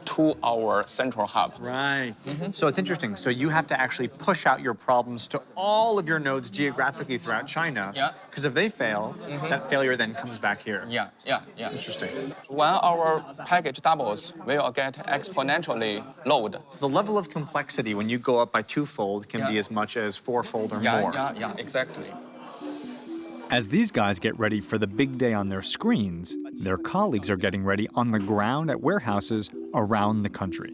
to our central hub. Right. So it's interesting. So you have to actually push out your problems to all of your nodes geographically throughout China. Yeah. Because if they fail, that failure then comes back here. Yeah. Interesting. When our package doubles, we will get exponentially load. So the level of complexity when you go up by twofold can be as much as fourfold or more. Yeah, exactly. As these guys get ready for the big day on their screens, their colleagues are getting ready on the ground at warehouses around the country.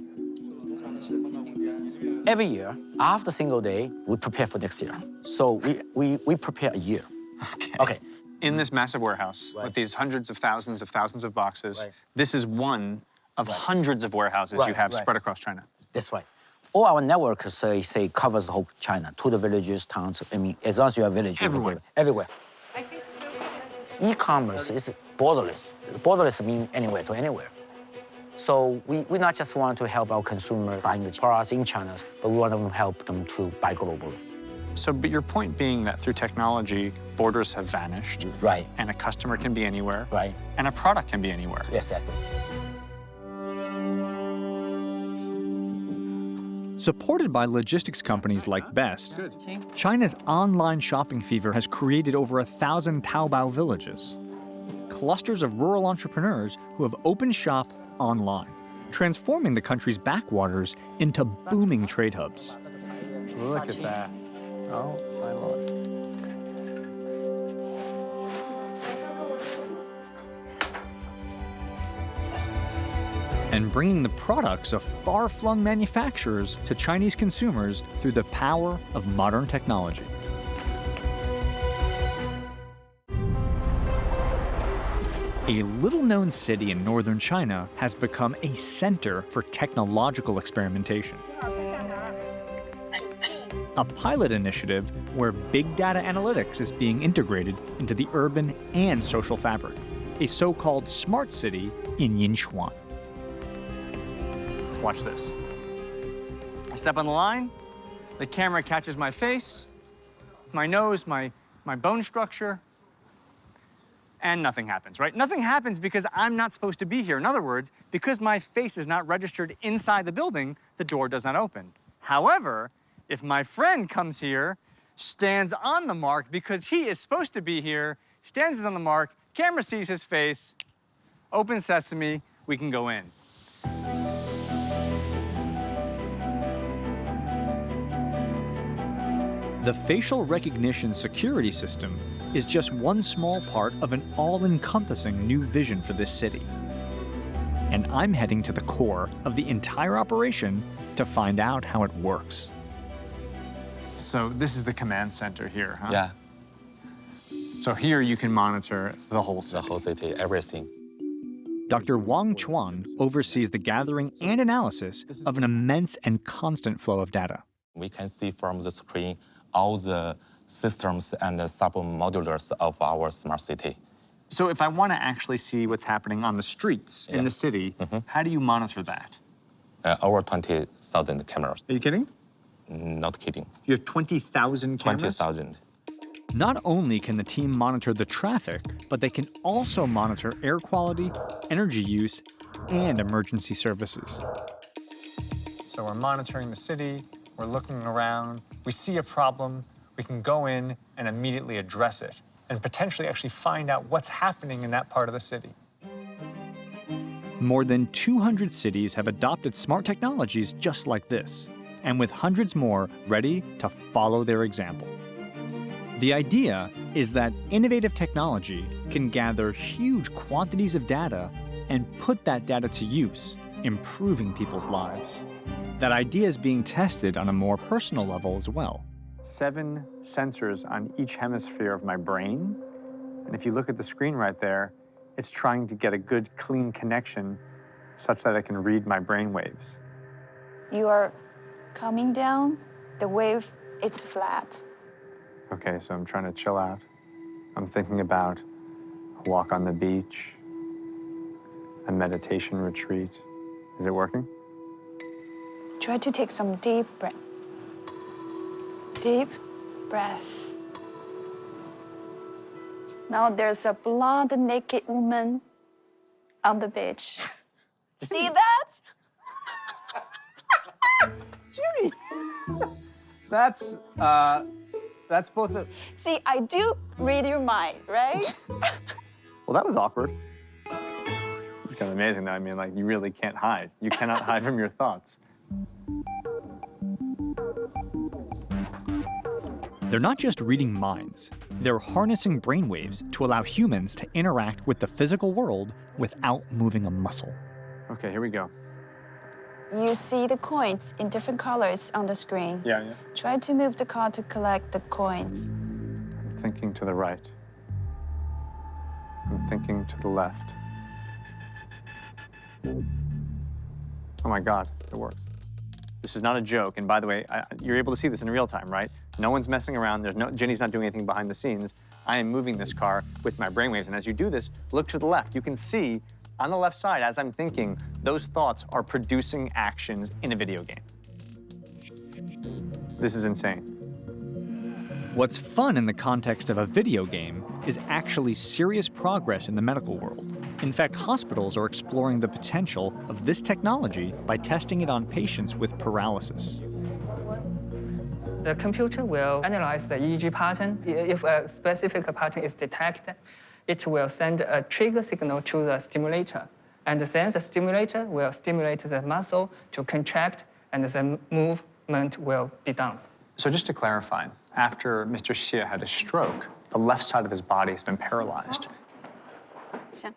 Every year, after single day, we prepare for next year. So we prepare a year. Okay. In this massive warehouse with these hundreds of thousands of boxes, this is one of hundreds of warehouses you have spread across China. That's right. All our network, say covers the whole China, to the villages, towns. I mean, as long as you have villages. Everywhere. E-commerce is borderless. Borderless means anywhere to anywhere. So we not just want to help our consumer buying the products in China, but we want to help them to buy globally. So, but your point being that through technology, borders have vanished. Right. And a customer can be anywhere. Right. And a product can be anywhere. Exactly. Supported by logistics companies like Best, China's online shopping fever has created over 1,000 Taobao villages, clusters of rural entrepreneurs who have opened shop online, transforming the country's backwaters into booming trade hubs. Look at that. Oh, my Lord. And bringing the products of far-flung manufacturers to Chinese consumers through the power of modern technology. A little-known city in northern China has become a center for technological experimentation. A pilot initiative where big data analytics is being integrated into the urban and social fabric, a so-called smart city in Yinchuan. Watch this. I step on the line, the camera catches my face, my nose, my bone structure, and nothing happens, right? Nothing happens because I'm not supposed to be here. In other words, because my face is not registered inside the building, the door does not open. However, if my friend comes here, stands on the mark because he is supposed to be here, stands on the mark, camera sees his face, open sesame, we can go in. The facial recognition security system is just one small part of an all-encompassing new vision for this city. And I'm heading to the core of the entire operation to find out how it works. So this is the command center here, huh? Yeah. So here you can monitor the whole city. The whole city, everything. Dr. Wang Chuan oversees the gathering and analysis of an immense and constant flow of data. We can see from the screen all the systems and the sub-modulars of our smart city. So if I want to actually see what's happening on the streets in the city, how do you monitor that? Over 20,000 cameras. Are you kidding? Not kidding. You have 20,000 cameras? 20,000. Not only can the team monitor the traffic, but they can also monitor air quality, energy use, and emergency services. So we're monitoring the city, we're looking around, we see a problem, we can go in and immediately address it, and potentially actually find out what's happening in that part of the city. More than 200 cities have adopted smart technologies just like this, and with hundreds more ready to follow their example. The idea is that innovative technology can gather huge quantities of data and put that data to use, improving people's lives. That idea is being tested on a more personal level as well. 7 sensors on each hemisphere of my brain. And if you look at the screen right there, it's trying to get a good, clean connection such that I can read my brain waves. You are coming down, the wave, it's flat. Okay, so I'm trying to chill out. I'm thinking about a walk on the beach, a meditation retreat. Is it working? Try to take some deep breath. Deep breath. Now there's a blonde naked woman on the beach. See that? Judy! That's both a... See, I do read your mind, right? Well, that was awkward. It's kind of amazing, though. I mean, like, you really can't hide. You cannot hide from your thoughts. They're not just reading minds. They're harnessing brainwaves to allow humans to interact with the physical world without moving a muscle. Okay, here we go. You see the coins in different colors on the screen. Yeah. Try to move the card to collect the coins. I'm thinking to the right. I'm thinking to the left. Oh my God, it works. This is not a joke, and by the way, you're able to see this in real time, right? No one's messing around. Jenny's not doing anything behind the scenes. I am moving this car with my brainwaves, and as you do this, look to the left. You can see on the left side, as I'm thinking, those thoughts are producing actions in a video game. This is insane. What's fun in the context of a video game is actually serious progress in the medical world. In fact, hospitals are exploring the potential of this technology by testing it on patients with paralysis. The computer will analyze the EEG pattern. If a specific pattern is detected, it will send a trigger signal to the stimulator. And then the stimulator will stimulate the muscle to contract, and the movement will be done. So just to clarify, after Mr. Xie had a stroke, the left side of his body has been paralyzed. So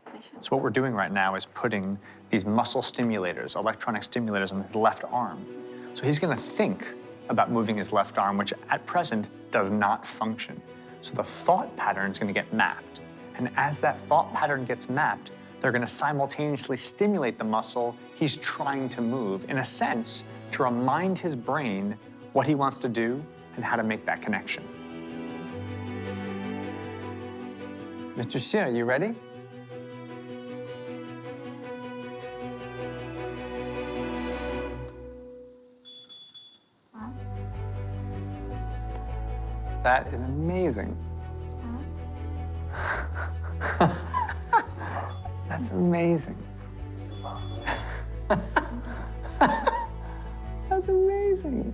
what we're doing right now is putting these muscle stimulators, electronic stimulators on his left arm. So he's gonna think about moving his left arm, which at present does not function. So the thought pattern is gonna get mapped. And as that thought pattern gets mapped, they're gonna simultaneously stimulate the muscle he's trying to move, in a sense, to remind his brain what he wants to do and how to make that connection. Mr. Xie, are you ready? That is amazing. That's amazing. That's amazing.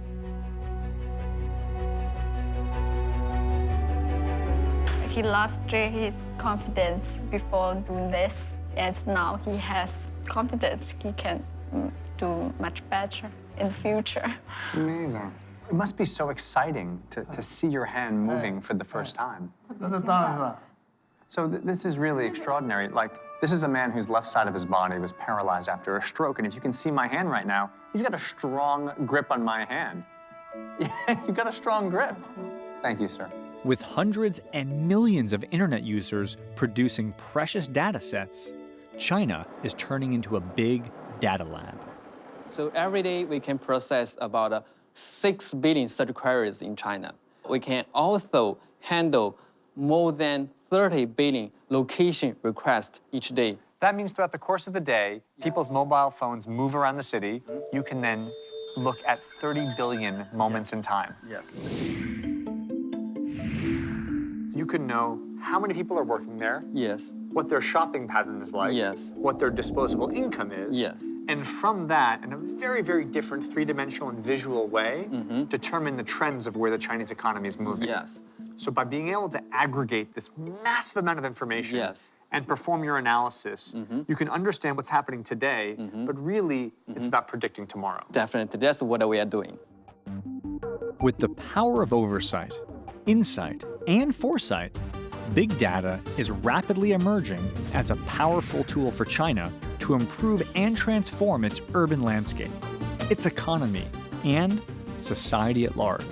He lost his confidence before doing this, and now he has confidence he can do much better in the future. It's amazing. It must be so exciting to see your hand moving for the first time. So this is really extraordinary. Like, this is a man whose left side of his body was paralyzed after a stroke, and if you can see my hand right now, he's got a strong grip on my hand. You've got a strong grip. Thank you, sir. With hundreds and millions of internet users producing precious data sets, China is turning into a big data lab. So every day we can process about 6 billion search queries in China. We can also handle more than 30 billion location requests each day. That means throughout the course of the day, people's mobile phones move around the city. You can then look at 30 billion moments in time. Yes. You can know how many people are working there. Yes. What their shopping pattern is like. Yes. What their disposable income is. Yes. And from that, in a very, very different three-dimensional and visual way, determine the trends of where the Chinese economy is moving. Yes. So by being able to aggregate this massive amount of information and perform your analysis, you can understand what's happening today, but really, it's about predicting tomorrow. Definitely, that's what we are doing. With the power of oversight, insight, and foresight, big data is rapidly emerging as a powerful tool for China to improve and transform its urban landscape, its economy, and society at large.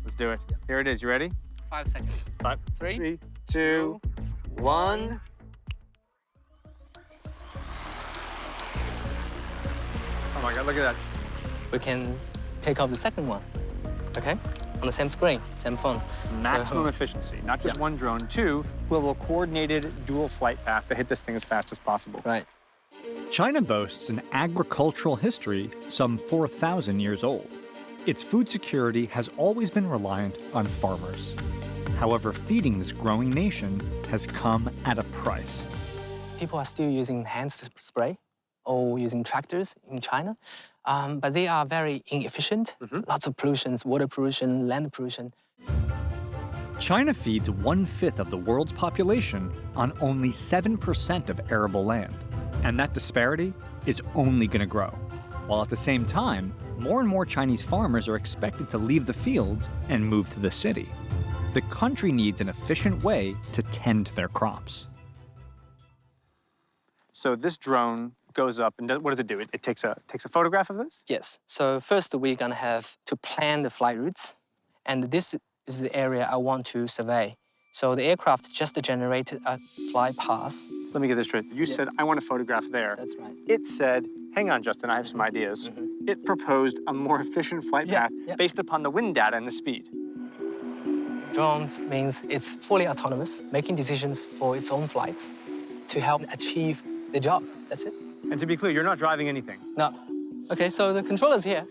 Let's do it. Here it is. You ready? 5 seconds. 5, 3, 2, 1. Oh my God, look at that. We can take off the second one, okay? On the same screen, same phone. Maximum efficiency, not just one drone. 2, we'll have a coordinated dual flight path to hit this thing as fast as possible. Right. China boasts an agricultural history some 4,000 years old. its food security has always been reliant on farmers. However, feeding this growing nation has come at a price. People are still using hand spray or using tractors in China, but they are very inefficient. Lots of pollutions, water pollution, land pollution. China feeds 1/5 of the world's population on only 7% of arable land. And that disparity is only going to grow. While at the same time, more and more Chinese farmers are expected to leave the fields and move to the city. The country needs an efficient way to tend to their crops. So this drone goes up, and what does it do? It takes a photograph of this? Yes. So first we're gonna have to plan the flight routes, and this is the area I want to survey. So the aircraft just generated a flight path. Let me get this straight. You said, I want to photograph there. That's right. It said, hang on, Justin, I have some ideas. It proposed a more efficient flight path based upon the wind data and the speed. Drones means it's fully autonomous, making decisions for its own flights to help achieve the job. That's it. And to be clear, you're not driving anything. No. Okay, so the controller's here.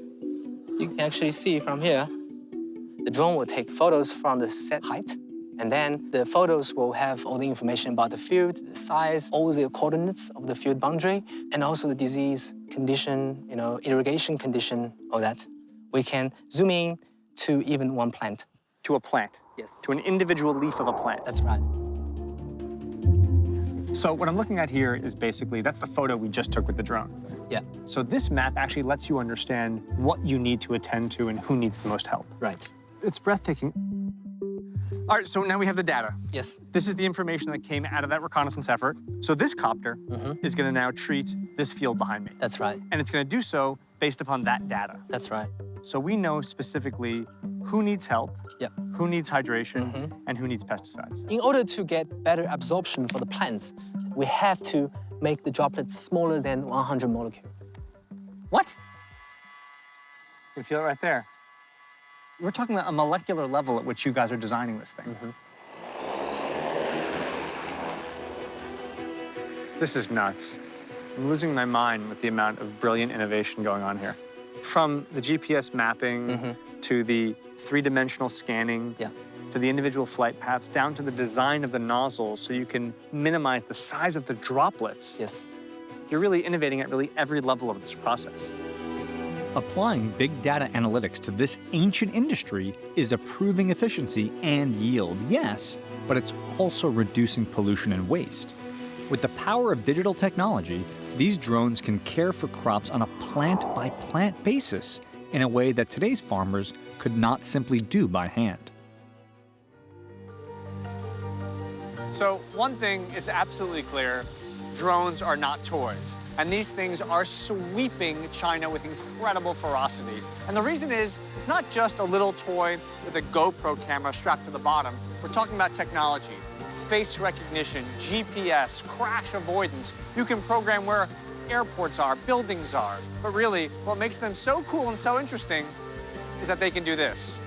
You can actually see from here, the drone will take photos from the set height, and then the photos will have all the information about the field, the size, all the coordinates of the field boundary, and also the disease condition, irrigation condition, all that. We can zoom in to even one plant. To a plant? Yes. To an individual leaf of a plant? That's right. So what I'm looking at here is basically, that's the photo we just took with the drone. Yeah. So this map actually lets you understand what you need to attend to and who needs the most help. Right. It's breathtaking. All right, so now we have the data. Yes. This is the information that came out of that reconnaissance effort. So this copter is going to now treat this field behind me. That's right. And it's going to do so based upon that data. That's right. So we know specifically who needs help, who needs hydration, and who needs pesticides. In order to get better absorption for the plants, we have to make the droplets smaller than 100 molecules. What? You feel it right there. We're talking about a molecular level at which you guys are designing this thing. This is nuts. I'm losing my mind with the amount of brilliant innovation going on here. From the GPS mapping to the three-dimensional scanning, to the individual flight paths, down to the design of the nozzles so you can minimize the size of the droplets. Yes. You're really innovating at really every level of this process. Applying big data analytics to this ancient industry is improving efficiency and yield, yes, but it's also reducing pollution and waste. With the power of digital technology, these drones can care for crops on a plant-by-plant basis in a way that today's farmers could not simply do by hand. So one thing is absolutely clear. Drones are not toys. And these things are sweeping China with incredible ferocity. And the reason is, it's not just a little toy with a GoPro camera strapped to the bottom. We're talking about technology, face recognition, GPS, crash avoidance. You can program where airports are, buildings are. But really, what makes them so cool and so interesting is that they can do this.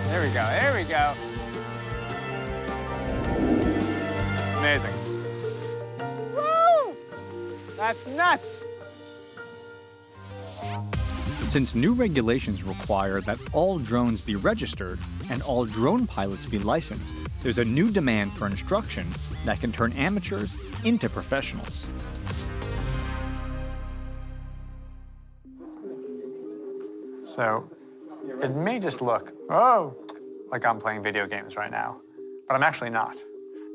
There we go, there we go. Amazing. Woo! That's nuts! Since new regulations require that all drones be registered and all drone pilots be licensed, there's a new demand for instruction that can turn amateurs into professionals. So it may just look, like I'm playing video games right now, but I'm actually not.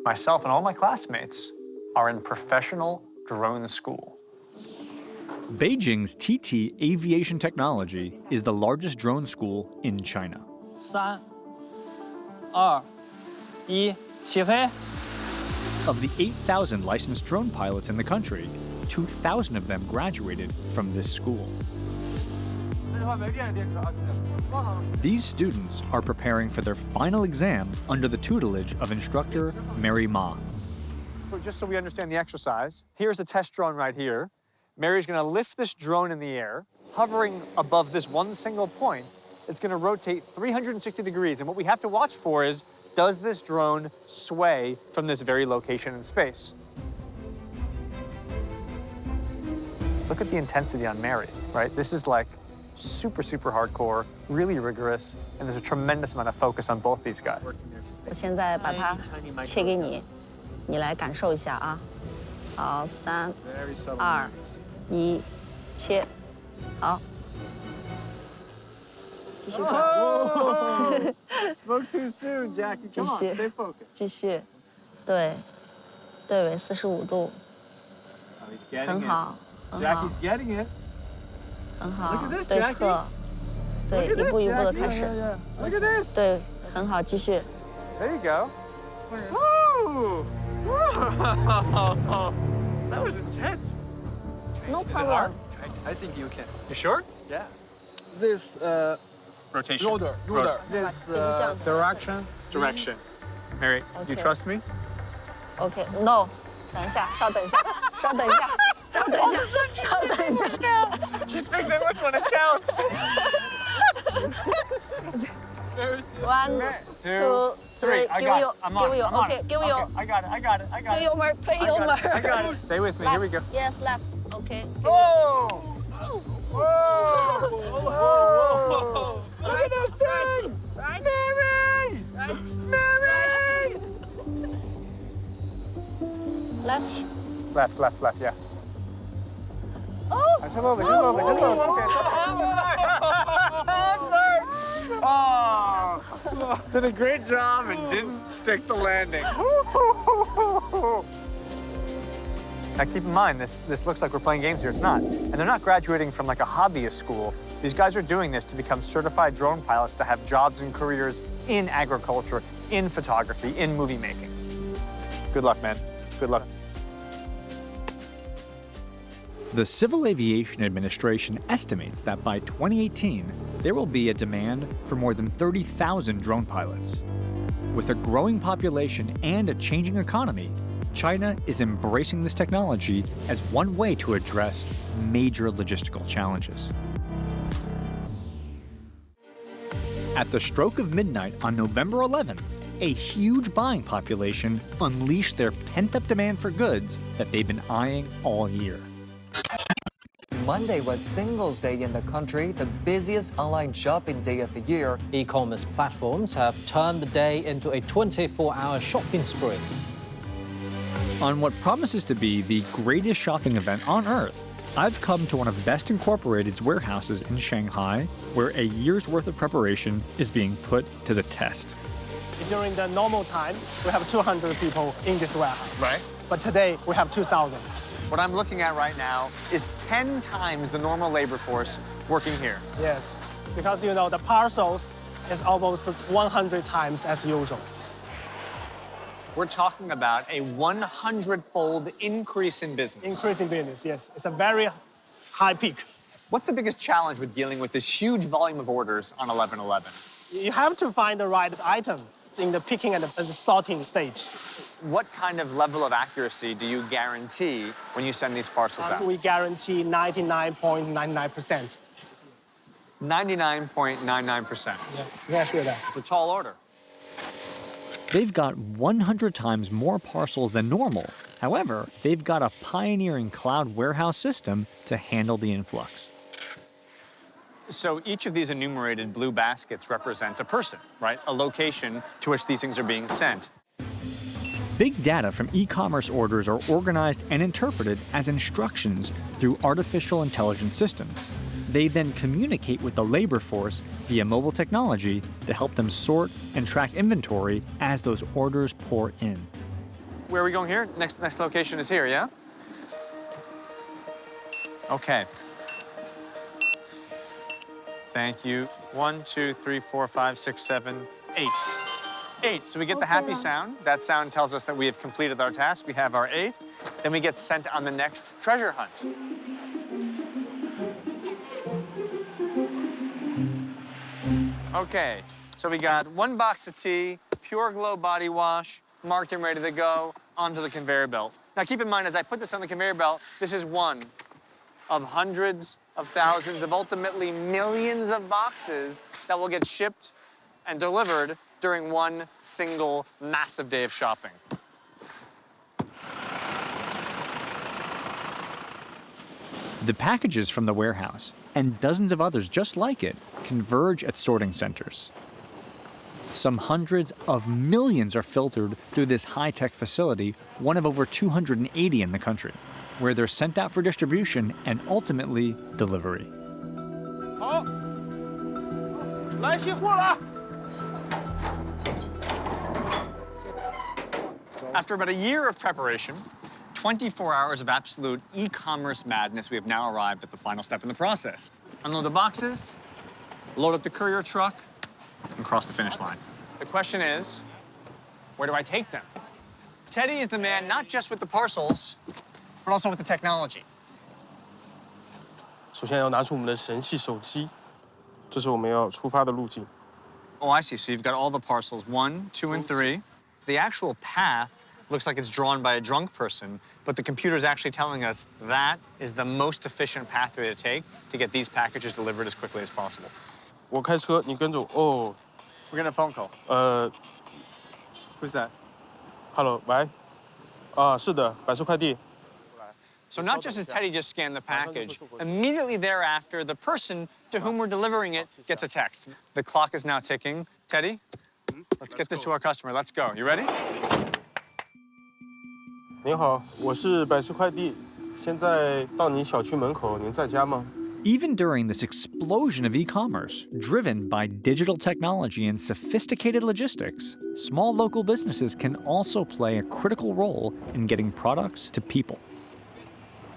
Myself and all my classmates are in professional drone school. Beijing's TT Aviation Technology is the largest drone school in China. 3、2、1，起飞！ Of the 8,000 licensed drone pilots in the country, 2,000 of them graduated from this school. These students are preparing for their final exam under the tutelage of instructor Mary Ma. So just so we understand the exercise, here's the test drone right here. Mary's gonna lift this drone in the air, hovering above this one single point. It's gonna rotate 360 degrees, and what we have to watch for is, does this drone sway from this very location in space? Look at the intensity on Mary, right? This is like super, super hardcore, really rigorous, and there's a tremendous amount of focus on both these guys. 我现在把它切给你，你来感受一下啊。好，3、2、1，切。好，继续看。Spoke too soon, Jackie. 继 Come on, 续 stay focused. 继续，对，对围45度， Oh, he's getting 很 it. 好，很好， Jackie's getting it. 很好 Look at this,，对 Jackie. 侧，对， Look at 一步 this, 一步的 Jackie. 开始， Look at this. 对，很好，继续。 There you go. Woo! Whoa! That was intense. No Is it problem. hard? I think you can. You sure? Yeah. This Rotation. ruler. This direction. Direction. Mary, you Okay. trust me? OK，No，等一下，稍等一下，稍等一下，稍等一下，稍等一下。She speaks English when it counts. 1, 2, 3， I 給 got 我 it. I'm on it. I'm on OK， it. 給我 Okay, I got it. I got it. I got 推 it. 油門，推油門。I got it. Stay with me. Here we go. Yes, left. OK。 Whoa! Whoa! Whoa! Look at this thing! Right. Mary! Right. Mary! Left. Left, yeah. Oh! Just a little bit, just a little bit, just a little bit. Okay. I'm sorry! Oh! Did a great job and didn't stick the landing. Now keep in mind, this looks like we're playing games here. It's not. And they're not graduating from like a hobbyist school. These guys are doing this to become certified drone pilots to have jobs and careers in agriculture, in photography, in movie making. Good luck, man. Good luck. The Civil Aviation Administration estimates that by 2018, there will be a demand for more than 30,000 drone pilots. With a growing population and a changing economy, China is embracing this technology as one way to address major logistical challenges. At the stroke of midnight on November 11th, a huge buying population unleashed their pent-up demand for goods that they've been eyeing all year. Monday was Singles Day in the country, the busiest online shopping day of the year. E-commerce platforms have turned the day into a 24-hour shopping spree. On what promises to be the greatest shopping event on Earth, I've come to one of Best Incorporated's warehouses in Shanghai, where a year's worth of preparation is being put to the test. During the normal time, we have 200 people in this warehouse. Right. But today, we have 2,000. What I'm looking at right now is 10 times the normal labor force working here. Yes, because you know the parcels is almost 100 times as usual. We're talking about a 100-fold increase in business. Increase in business, yes. It's a very high peak. What's the biggest challenge with dealing with this huge volume of orders on 11/11? You have to find the right item in the picking and the sorting stage. What kind of level of accuracy do you guarantee when you send these parcels out? We guarantee 99.99%. 99.99%. Yeah, sure that. It's a tall order. They've got 100 times more parcels than normal. However, they've got a pioneering cloud warehouse system to handle the influx. So each of these enumerated blue baskets represents a person, right? A location to which these things are being sent. Big data from e-commerce orders are organized and interpreted as instructions through artificial intelligence systems. They then communicate with the labor force via mobile technology to help them sort and track inventory as those orders pour in. Where are we going here? Next location is here, yeah? Okay. Thank you. 1, 2, 3, 4, 5, 6, 7, 8. 8. So we get the happy sound. That sound tells us that we have completed our task. We have our 8. Then we get sent on the next treasure hunt. Okay, so we got 1 box of tea, Pure Glow body wash, marked and ready to go, onto the conveyor belt. Now keep in mind, as I put this on the conveyor belt, this is one of hundreds of thousands of ultimately millions of boxes that will get shipped and delivered during one single massive day of shopping. The packages from the warehouse and dozens of others just like it converge at sorting centers. Some hundreds of millions are filtered through this high-tech facility, one of over 280 in the country, where they're sent out for distribution and ultimately delivery. 好，来卸货了啊！ After about a year of preparation, 24 hours of absolute e-commerce madness, we have now arrived at the final step in the process. Unload the boxes, load up the courier truck, and cross the finish line. The question is, where do I take them? Teddy is the man not just with the parcels, but also with the technology. 首先要拿出我们的神系手机，这是我们要出发的路径。 Oh, I see. So you've got all the parcels, 1, 2, and 3. The actual path looks like it's drawn by a drunk person, but the computer is actually telling us that is the most efficient pathway to take to get these packages delivered as quickly as possible. 我开车，你跟着我。哦。 We're getting a phone call. Who's that? Hello， 喂。啊，是的，百世快递。 So not just does Teddy just scan the package, immediately thereafter, the person to whom we're delivering it gets a text. The clock is now ticking. Teddy, let's get this to our customer. Let's go. You ready? 您好，我是百世快递，现在到你小区门口，您在家吗？ Even during this explosion of e-commerce, driven by digital technology and sophisticated logistics, small local businesses can also play a critical role in getting products to people.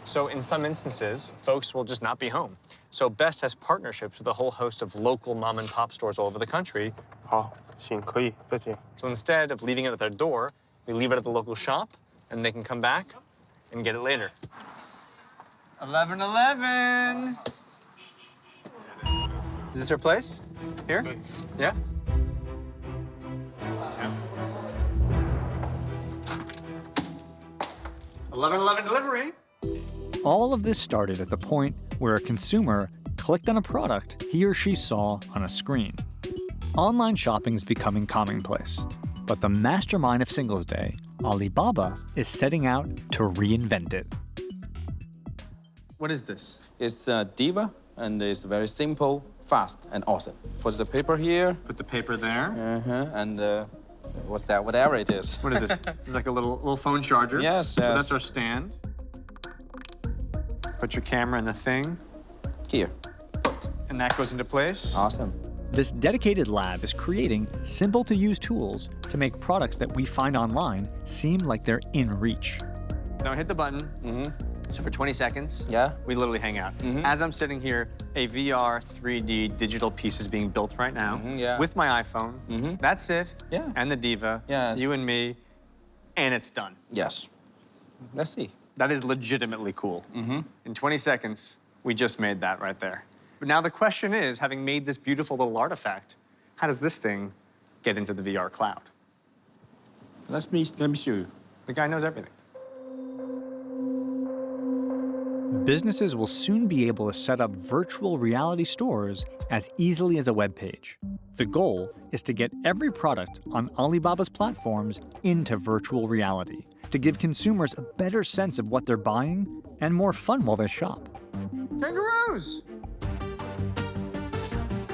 So in some instances, folks will just not be home. So Best has partnerships with a whole host of local mom and pop stores all over the country. 好，行，可以，再见。 So instead of leaving it at their door, we leave it at the local shop, and they can come back and get it later. 1111. Is this her place? Here? Yeah? 1111 delivery. All of this started at the point where a consumer clicked on a product he or she saw on a screen. Online shopping is becoming commonplace, but the mastermind of Singles Day, Alibaba, is setting out to reinvent it. What is this? It's a Diva, and it's very simple, fast, and awesome. Put the paper here. Put the paper there. And what's that? Whatever it is. What is this? This is like a little phone charger. Yes, So yes. that's our stand. Put your camera in the thing. Here. And that goes into place. Awesome. This dedicated lab is creating simple-to-use tools to make products that we find online seem like they're in reach. Now hit the button. So for 20 seconds, we literally hang out. As I'm sitting here, a VR 3D digital piece is being built right now with my iPhone. That's it. Yeah. And the Diva. Yes. You and me. And it's done. Yes. Let's see. That is legitimately cool. In 20 seconds, we just made that right there. But now the question is, having made this beautiful little artifact, how does this thing get into the VR cloud? Let me show you. The guy knows everything. Businesses will soon be able to set up virtual reality stores as easily as a web page. The goal is to get every product on Alibaba's platforms into virtual reality, to give consumers a better sense of what they're buying and more fun while they shop. Kangaroos!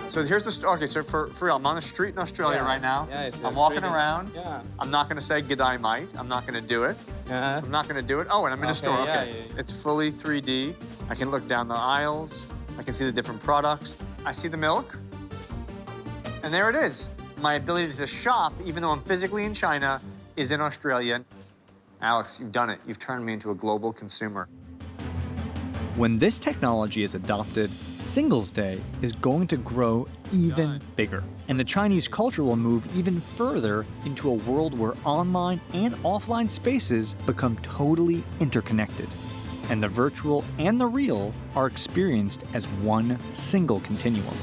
So here's the okay. So for real, I'm on the street in Australia right now. I'm walking around. I'm not gonna say g'day mate. I'm not gonna do it. I'm not gonna do it. Oh, and I'm in a store. Okay. It's fully 3D. I can look down the aisles. I can see the different products. I see the milk. And there it is. My ability to shop, even though I'm physically in China, is in Australia. Alex, you've done it. You've turned me into a global consumer. When this technology is adopted, Singles Day is going to grow even bigger, and the Chinese culture will move even further into a world where online and offline spaces become totally interconnected, and the virtual and the real are experienced as one single continuum.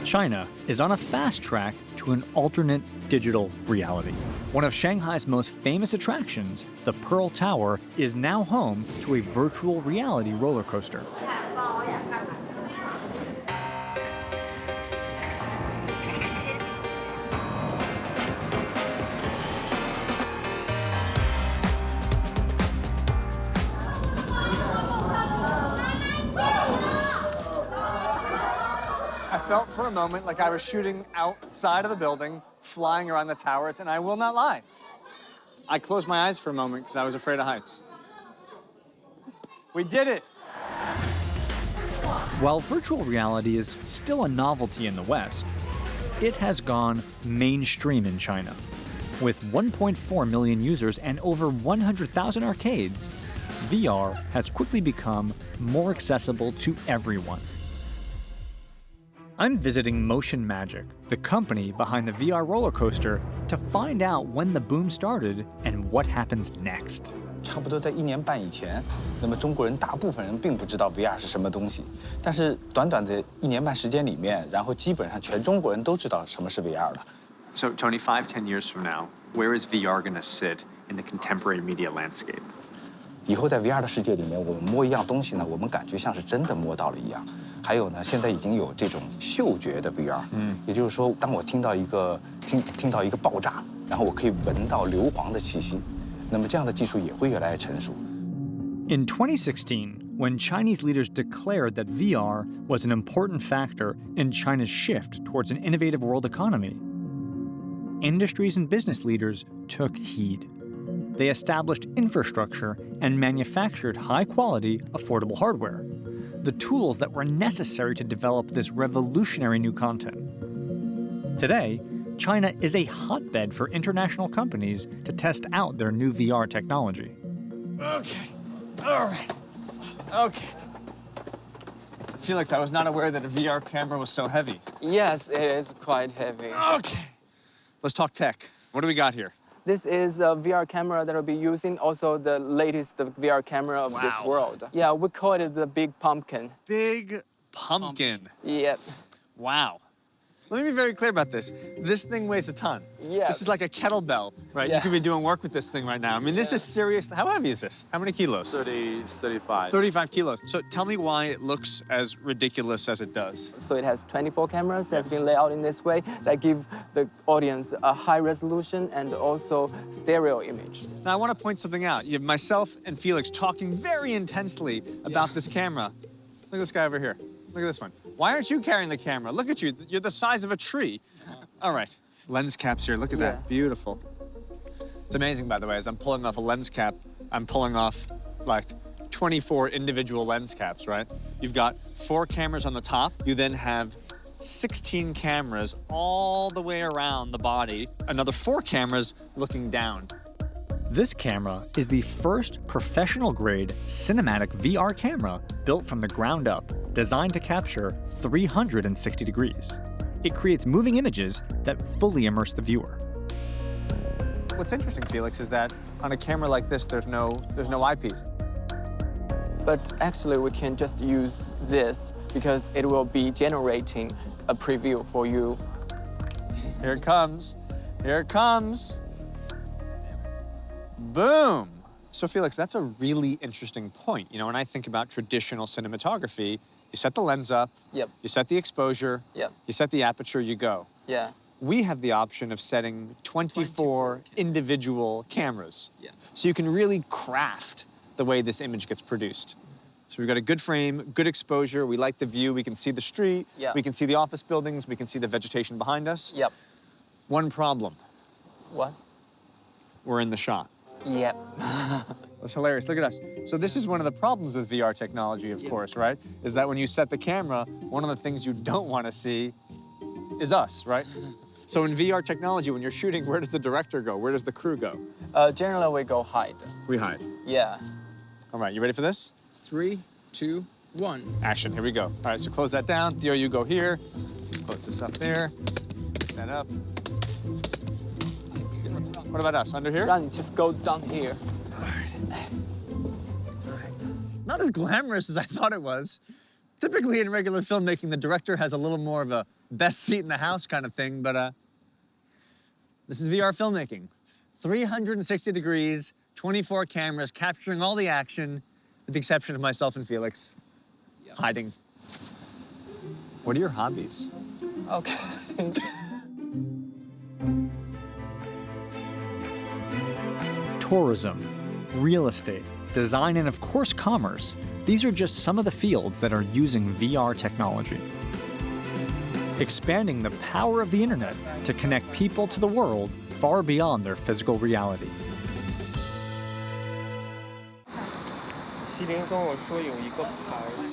China is on a fast track to an alternate digital reality. One of Shanghai's most famous attractions, the Pearl Tower, is now home to a virtual reality roller coaster. felt for a moment like I was shooting outside of the building, flying around the towers, and I will not lie. I closed my eyes for a moment because I was afraid of heights. We did it. While virtual reality is still a novelty in the West, it has gone mainstream in China. With 1.4 million users and over 100,000 arcades, VR has quickly become more accessible to everyone. I'm visiting Motion Magic, the company behind the VR roller coaster, to find out when the boom started and what happens next. 差不多在1年半以前，那么中国人大部分人并不知道 VR 是什么东西，但是短短的1年半时间里面，然后基本上全中国人都知道什么是 VR 了。So Tony, 5-10 years from now, where is VR going to sit in the contemporary media landscape? 以后在 VR 的世界里面，我们摸一样东西呢，我们感觉像是真的摸到了一样。还有呢，现在已经有这种嗅觉的 VR，也就是说，当我听到一个爆炸，然后我可以闻到硫磺的气息，那么这样的技术也会越来越成熟。In 2016, when Chinese leaders declared that VR was an important factor in China's shift towards an innovative world economy, industries and business leaders took heed. They established infrastructure and manufactured high-quality, affordable hardware, the tools that were necessary to develop this revolutionary new content. Today, China is a hotbed for international companies to test out their new VR technology. Okay, all right, okay. Felix, I was not aware that a VR camera was so heavy. Yes, it is quite heavy. Okay. Let's talk tech. What do we got here? This is a VR camera that will be using also the latest VR camera of this world. Yeah, we call it the Big Pumpkin. Big Pumpkin. Yep. Wow. Let me be very clear about this. This thing weighs a ton. Yeah. This is like a kettlebell, right? You could be doing work with this thing right now. I mean, this is serious. How heavy is this? How many kilos? 35. 35 kilos. So tell me why it looks as ridiculous as it does. So it has 24 cameras that's been laid out in this way that give the audience a high resolution and also stereo image. Now, I want to point something out. You have myself and Felix talking very intensely about this camera. Look at this guy over here. Look at this one. Why aren't you carrying the camera? Look at you. You're the size of a tree. All right. Lens caps here. Look at that. Beautiful. It's amazing, by the way, as I'm pulling off a lens cap, I'm pulling off like 24 individual lens caps, right? You've got 4 cameras on the top. You then have 16 cameras all the way around the body. Another 4 cameras looking down. This camera is the first professional-grade cinematic VR camera built from the ground up, designed to capture 360 degrees. It creates moving images that fully immerse the viewer. What's interesting, Felix, is that on a camera like this, there's no eyepiece. But actually, we can just use this because it will be generating a preview for you. Here it comes. Here it comes. Boom. So Felix, that's a really interesting point. You know, when I think about traditional cinematography, you set the lens up, you set the exposure, you set the aperture, you go. Yeah. We have the option of setting 24 individual cameras. So you can really craft the way this image gets produced. So we've got a good frame, good exposure, we like the view, we can see the street, we can see the office buildings, we can see the vegetation behind us. Yep. One problem. What? We're in the shot. Yep. That's hilarious. Look at us. So this is one of the problems with VR technology, of course, right? Is that when you set the camera, one of the things you don't want to see is us, right? So in VR technology, when you're shooting, where does the director go? Where does the crew go? Generally, we go hide. We hide. Yeah. All right, you ready for this? 3, 2, 1. Action, here we go. All right, so close that down. Theo, you go here. Let's close this up there. Put that up. What about us, under here? Then just go down here. All right. Not as glamorous as I thought it was. Typically in regular filmmaking, the director has a little more of a best seat in the house kind of thing, but this is VR filmmaking. 360 degrees, 24 cameras, capturing all the action, with the exception of myself and Felix, hiding. What are your hobbies? Okay. Tourism, real estate, design, and of course commerce. These are just some of the fields that are using VR technology. expanding the power of the internet to connect people to the world far beyond their physical reality.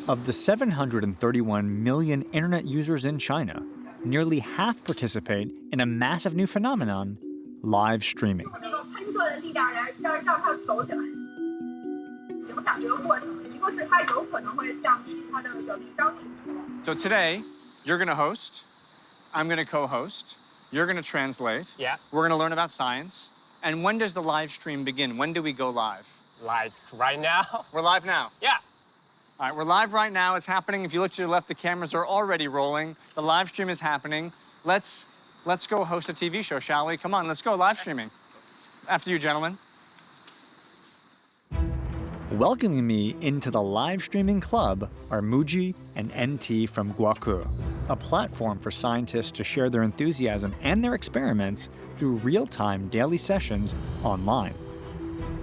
Of the 731 million internet users in China, nearly half participate in a massive new phenomenon, live streaming. So today, you're going to host, I'm going to co-host, you're going to translate. Yeah. We're going to learn about science. And when does the live stream begin? When do we go live? Like right now? We're live now. Yeah. All right, we're live right now. It's happening. If you look to your left, the cameras are already rolling. The live stream is happening. Let's go host a TV show, shall we? Come on, let's go live streaming. After you, gentlemen. Welcoming me into the live streaming club are Muji and NT from Guaku, a platform for scientists to share their enthusiasm and their experiments through real-time daily sessions online.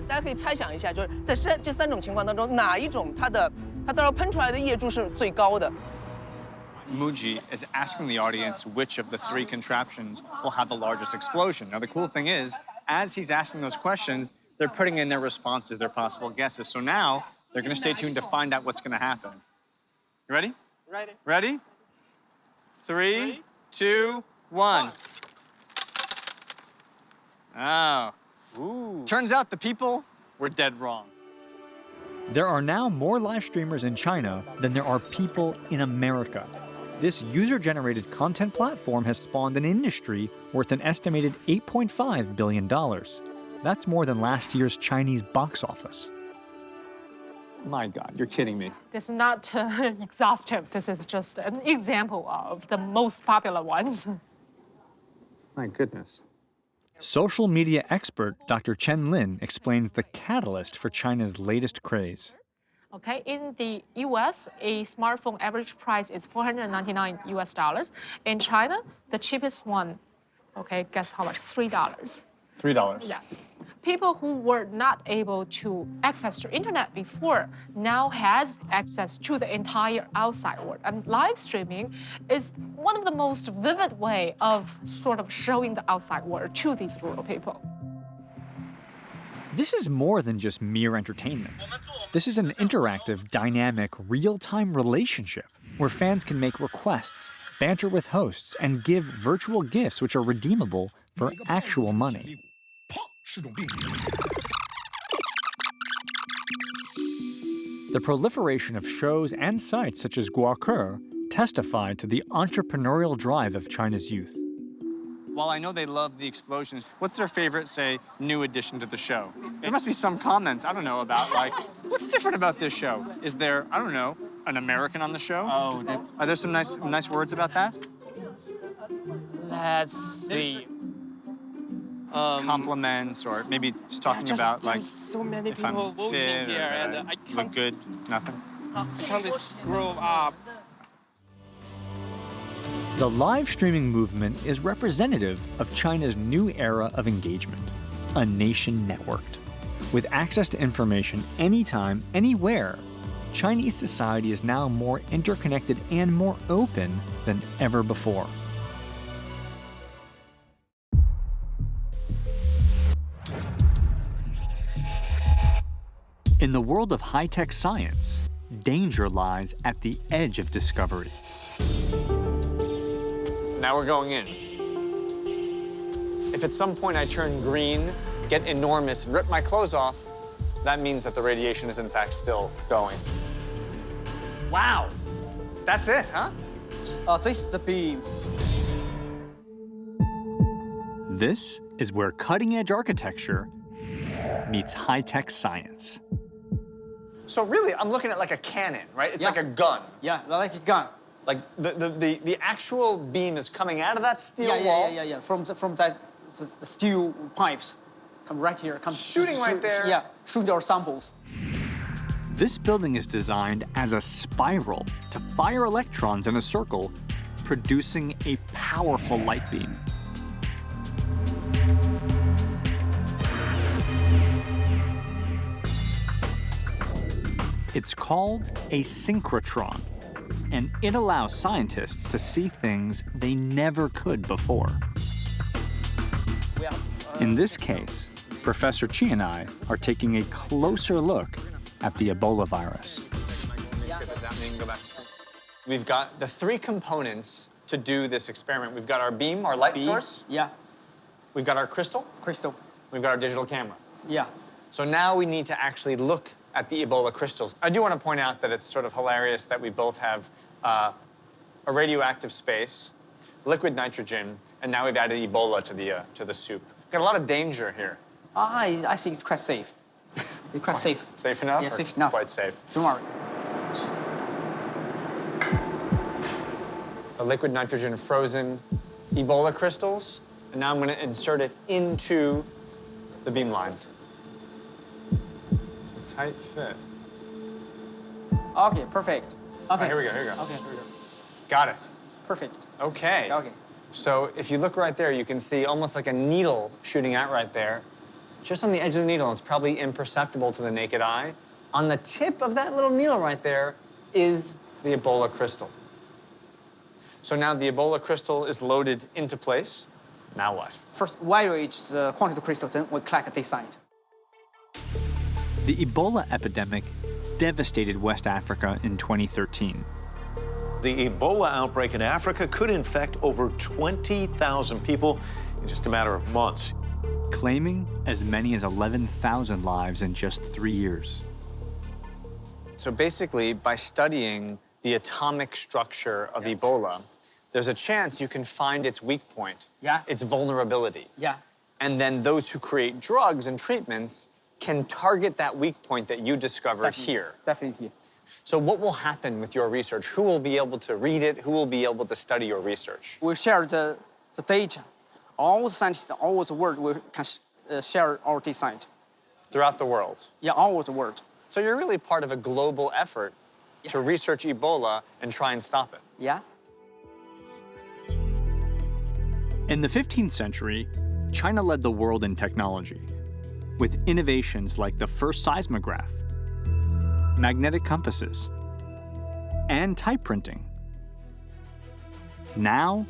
大家可以猜想一下，就是在这三种情况当中，哪一种它到时候喷出来的液柱是最高的？ Muji is asking the audience which of the three contraptions will have the largest explosion. Now, the cool thing is, as he's asking those questions, they're putting in their responses, their possible guesses. So now they're going to stay tuned to find out what's going to happen. You ready? Ready. Ready? 3, 2, 1. Oh. Ooh. Turns out the people were dead wrong. There are now more live streamers in China than there are people in America. This user-generated content platform has spawned an industry worth an estimated $8.5 billion. That's more than last year's Chinese box office. My God, you're kidding me. This is not exhaustive. This is just an example of the most popular ones. My goodness. Social media expert Dr. Chen Lin explains the catalyst for China's latest craze. Okay, in the US, a smartphone average price is $499 US. In China, the cheapest one, okay, guess how much? $3. $3. Yeah. People who were not able to access to internet before now has access to the entire outside world. And live streaming is one of the most vivid way of sort of showing the outside world to these rural people. This is more than just mere entertainment. This is an interactive, dynamic, real-time relationship where fans can make requests, banter with hosts, and give virtual gifts which are redeemable for actual money. The proliferation of shows and sites such as Guaku testify to the entrepreneurial drive of China's youth. While I know they love the explosions, what's their favorite, say, new addition to the show? There must be some comments, I don't know, about, like, what's different about this show? Is there, I don't know, an American on the show? Oh, Are there some nice words about that? Let's see. Compliments, or maybe just talking about, like, so many if I'm people voting fit here, or and I look can't, good, nothing? can't scroll up. The live streaming movement is representative of China's new era of engagement, a nation networked. With access to information anytime, anywhere, Chinese society is now more interconnected and more open than ever before. In the world of high-tech science, danger lies at the edge of discovery. Now we're going in. If at some point I turn green, get enormous, and rip my clothes off, that means that the radiation is in fact still going. Wow. That's it, huh? This is the beam. This is where cutting-edge architecture meets high-tech science. So really, I'm looking at like a cannon, right? It's like a gun. Yeah, like a gun. Like the actual beam is coming out of that steel wall? Yeah. From the steel pipes. Come right here. Come shooting right there. Yeah, shoot your samples. This building is designed as a spiral to fire electrons in a circle, producing a powerful light beam. It's called a synchrotron. and it allows scientists to see things they never could before. In this case, Professor Chi and I are taking a closer look at the Ebola virus. We've got the three components to do this experiment. We've got our beam, our light source. Yeah. We've got our crystal. Crystal. We've got our digital camera. Yeah. So now we need to actually look at the Ebola crystals. I do want to point out that it's sort of hilarious that we both have a radioactive space, liquid nitrogen, and now we've added Ebola to the soup. Got a lot of danger here. I think it's quite safe. It's quite safe. Safe enough? Yeah, safe enough. Quite safe. Don't worry. The liquid nitrogen frozen Ebola crystals, and now I'm going to insert it into the beam line. It's a tight fit. Okay, perfect. Okay. All right, here we go, here we go. Okay, here we go. Got it. Perfect. Okay. Okay. So if you look right there, you can see almost like a needle shooting out right there. Just on the edge of the needle, it's probably imperceptible to the naked eye. On the tip of that little needle right there is the Ebola crystal. So now the Ebola crystal is loaded into place. Now what? First, evaluate the quantity of crystals, then we collect this side. The Ebola epidemic devastated West Africa in 2013. The Ebola outbreak in Africa could infect over 20,000 people in just a matter of months, claiming as many as 11,000 lives in just 3 years. So basically, by studying the atomic structure of Ebola, there's a chance you can find its weak point, its vulnerability. Yeah. And then those who create drugs and treatments can target that weak point that you discovered here. Definitely. So what will happen with your research? Who will be able to read it? Who will be able to study your research? We share the data. All the scientists all over the world will can share our data. Throughout the world? Yeah, all over the world. So you're really part of a global effort to research Ebola and try and stop it. Yeah. In the 15th century, China led the world in technology, with innovations like the first seismograph, magnetic compasses, and type printing. Now,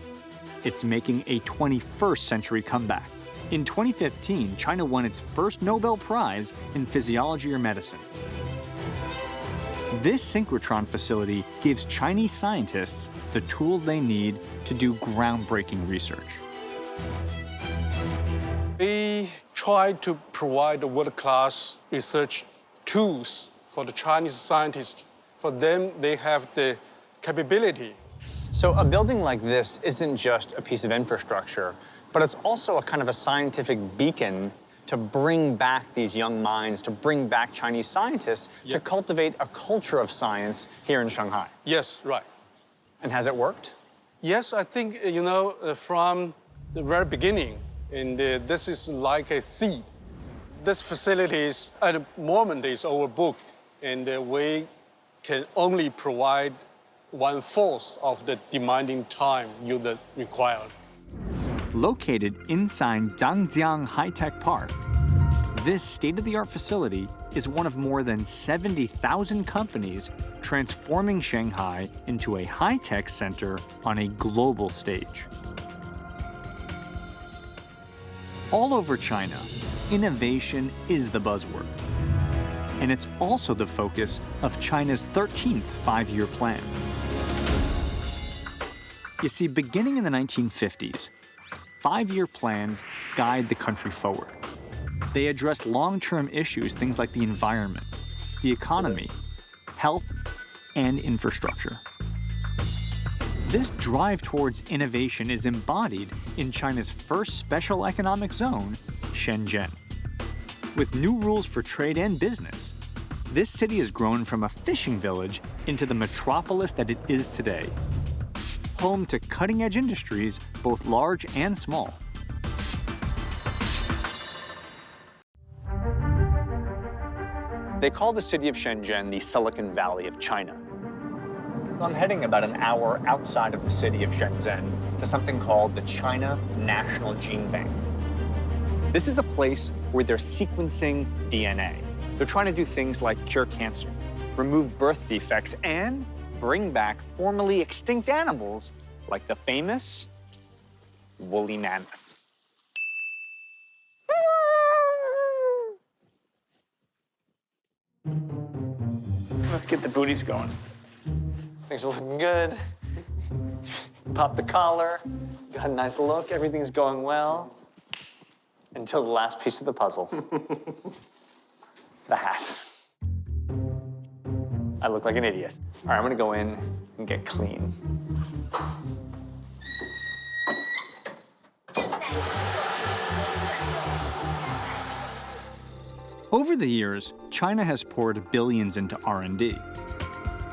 it's making a 21st century comeback. In 2015, China won its first Nobel Prize in physiology or medicine. This synchrotron facility gives Chinese scientists the tools they need to do groundbreaking research. We try to provide world-class research tools for the Chinese scientists. For them, they have the capability. So a building like this isn't just a piece of infrastructure, but it's also a kind of a scientific beacon to bring back these young minds, to bring back Chinese scientists, to cultivate a culture of science here in Shanghai. Yes, right. And has it worked? Yes, I think, from the very beginning, and this is like a seed. This facility is, at the moment, is overbooked, and we can only provide 1/4 of the demanding time user required. Located inside Dangjiang High-Tech Park, this state-of-the-art facility is one of more than 70,000 companies transforming Shanghai into a high-tech center on a global stage. All over China, innovation is the buzzword. And it's also the focus of China's 13th five-year plan. You see, beginning in the 1950s, five-year plans guide the country forward. They address long-term issues, things like the environment, the economy, health, and infrastructure. This drive towards innovation is embodied in China's first special economic zone, Shenzhen. With new rules for trade and business, this city has grown from a fishing village into the metropolis that it is today, home to cutting-edge industries, both large and small. They call the city of Shenzhen the Silicon Valley of China. I'm heading about an hour outside of the city of Shenzhen to something called the China National Gene Bank. This is a place where they're sequencing DNA. They're trying to do things like cure cancer, remove birth defects, and bring back formerly extinct animals like the famous woolly mammoth. Let's get the booties going. Things are looking good. Pop the collar. Got a nice look. Everything's going well. Until the last piece of the puzzle. The hat. I look like an idiot. All right, I'm gonna go in and get clean. Over the years, China has poured billions into R&D,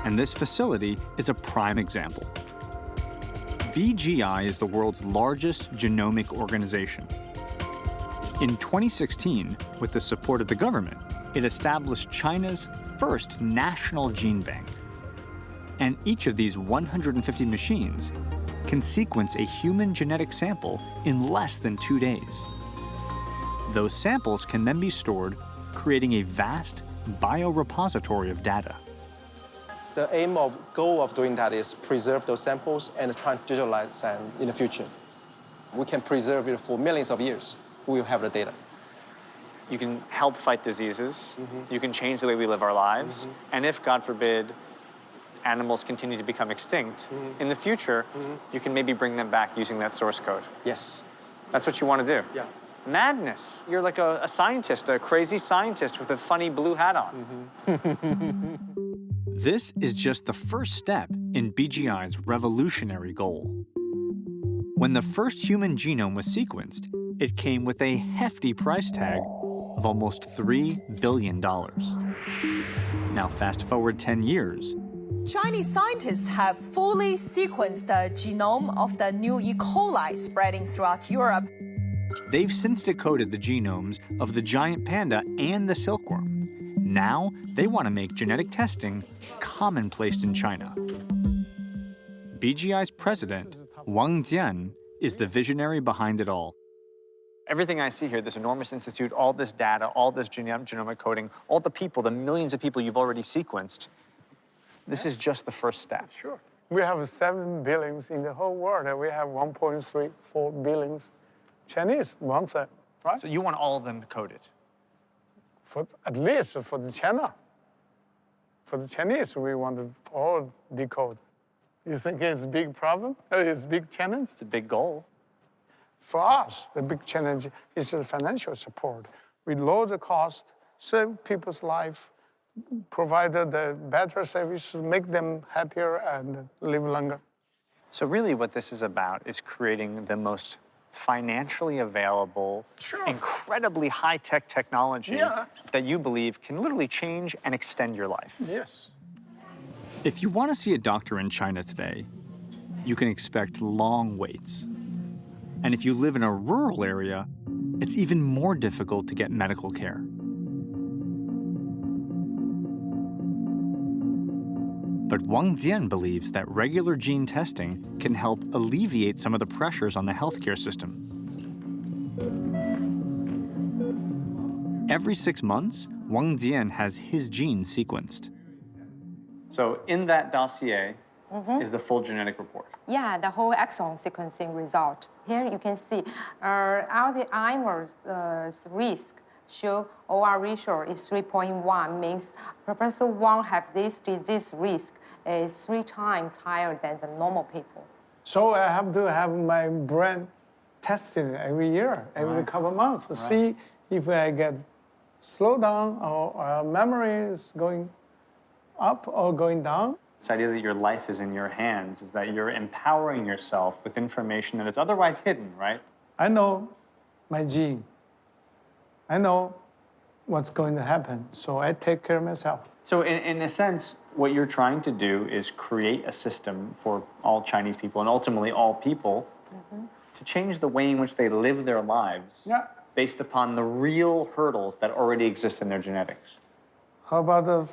and this facility is a prime example. BGI is the world's largest genomic organization. In 2016, with the support of the government, it established China's first national gene bank. And each of these 150 machines can sequence a human genetic sample in less than 2 days. Those samples can then be stored, creating a vast biorepository of data. The goal of doing that is preserve those samples and try to digitalize them in the future. We can preserve it for millions of years. We will have the data. You can help fight diseases. You can change the way we live our lives. And if, God forbid, animals continue to become extinct, in the future, you can maybe bring them back using that source code. Yes. That's what you want to do. Yeah. Madness. You're like a scientist, a crazy scientist with a funny blue hat on. This is just the first step in BGI's revolutionary goal. When the first human genome was sequenced, it came with a hefty price tag of almost $3 billion. Now fast forward 10 years. Chinese scientists have fully sequenced the genome of the new E. coli spreading throughout Europe. They've since decoded the genomes of the giant panda and the silkworm. Now they want to make genetic testing commonplace in China. BGI's president, Wang Jian, is the visionary behind it all. Everything I see here, this enormous institute, all this data, all this genomic coding, all the people, the millions of people you've already sequenced, this is just the first step. Sure. We have 7 billions in the whole world, and we have 1.34 billions Chinese ones, right? So you want all of them coded? At least for the China. For the Chinese, we want it all decoded. You think it's a big problem? It's a big challenge? It's a big goal. For us, the big challenge is the financial support. We lower the cost, save people's life, provide the better service, make them happier and live longer. So really what this is about is creating the most financially available, incredibly high-tech technology that you believe can literally change and extend your life. Yes. If you want to see a doctor in China today, you can expect long waits. And if you live in a rural area, it's even more difficult to get medical care. But Wang Jian believes that regular gene testing can help alleviate some of the pressures on the healthcare system. Every 6 months, Wang Jian has his gene sequenced. So in that dossier is the full genetic report. Yeah, the whole exome sequencing result. Here you can see Alzheimer's risk show OR ratio is 3.1, means person who have this disease risk is 3 times higher than the normal people. So I have to have my brain tested every year, every couple of months, to see if I get slowed down or memory is going up or going down. This idea that your life is in your hands is that you're empowering yourself with information that is otherwise hidden, right? I know my gene. I know what's going to happen, so I take care of myself. So in a sense, what you're trying to do is create a system for all Chinese people and ultimately all people to change the way in which they live their lives based upon the real hurdles that already exist in their genetics. How about the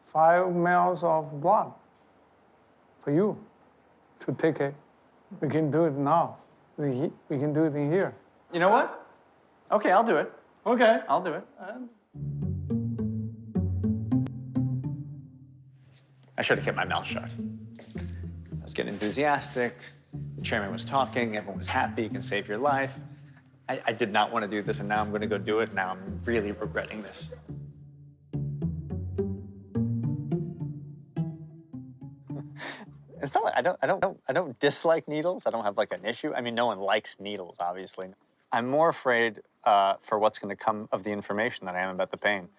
5 mL of blood for you to take it? We can do it now. We can do it in here. You know what? Okay, I'll do it. Okay. I'll do it. I should have kept my mouth shut. I was getting enthusiastic. The chairman was talking. Everyone was happy. You can save your life. I did not want to do this, and now I'm going to go do it. Now I'm really regretting this. It's not like I don't dislike needles. I don't have like an issue. I mean, no one likes needles, obviously. I'm more afraid for what's going to come of the information than I am about the pain.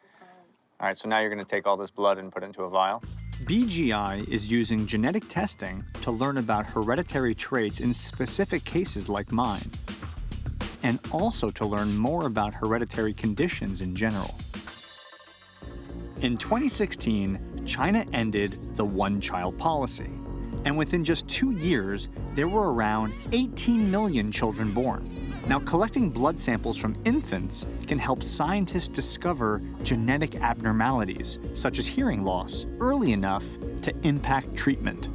All right, so now you're going to take all this blood and put it into a vial. BGI is using genetic testing to learn about hereditary traits in specific cases like mine, and also to learn more about hereditary conditions in general. In 2016, China ended the one-child policy, and within just 2 years, there were around 18 million children born. Now, collecting blood samples from infants can help scientists discover genetic abnormalities, such as hearing loss, early enough to impact treatment.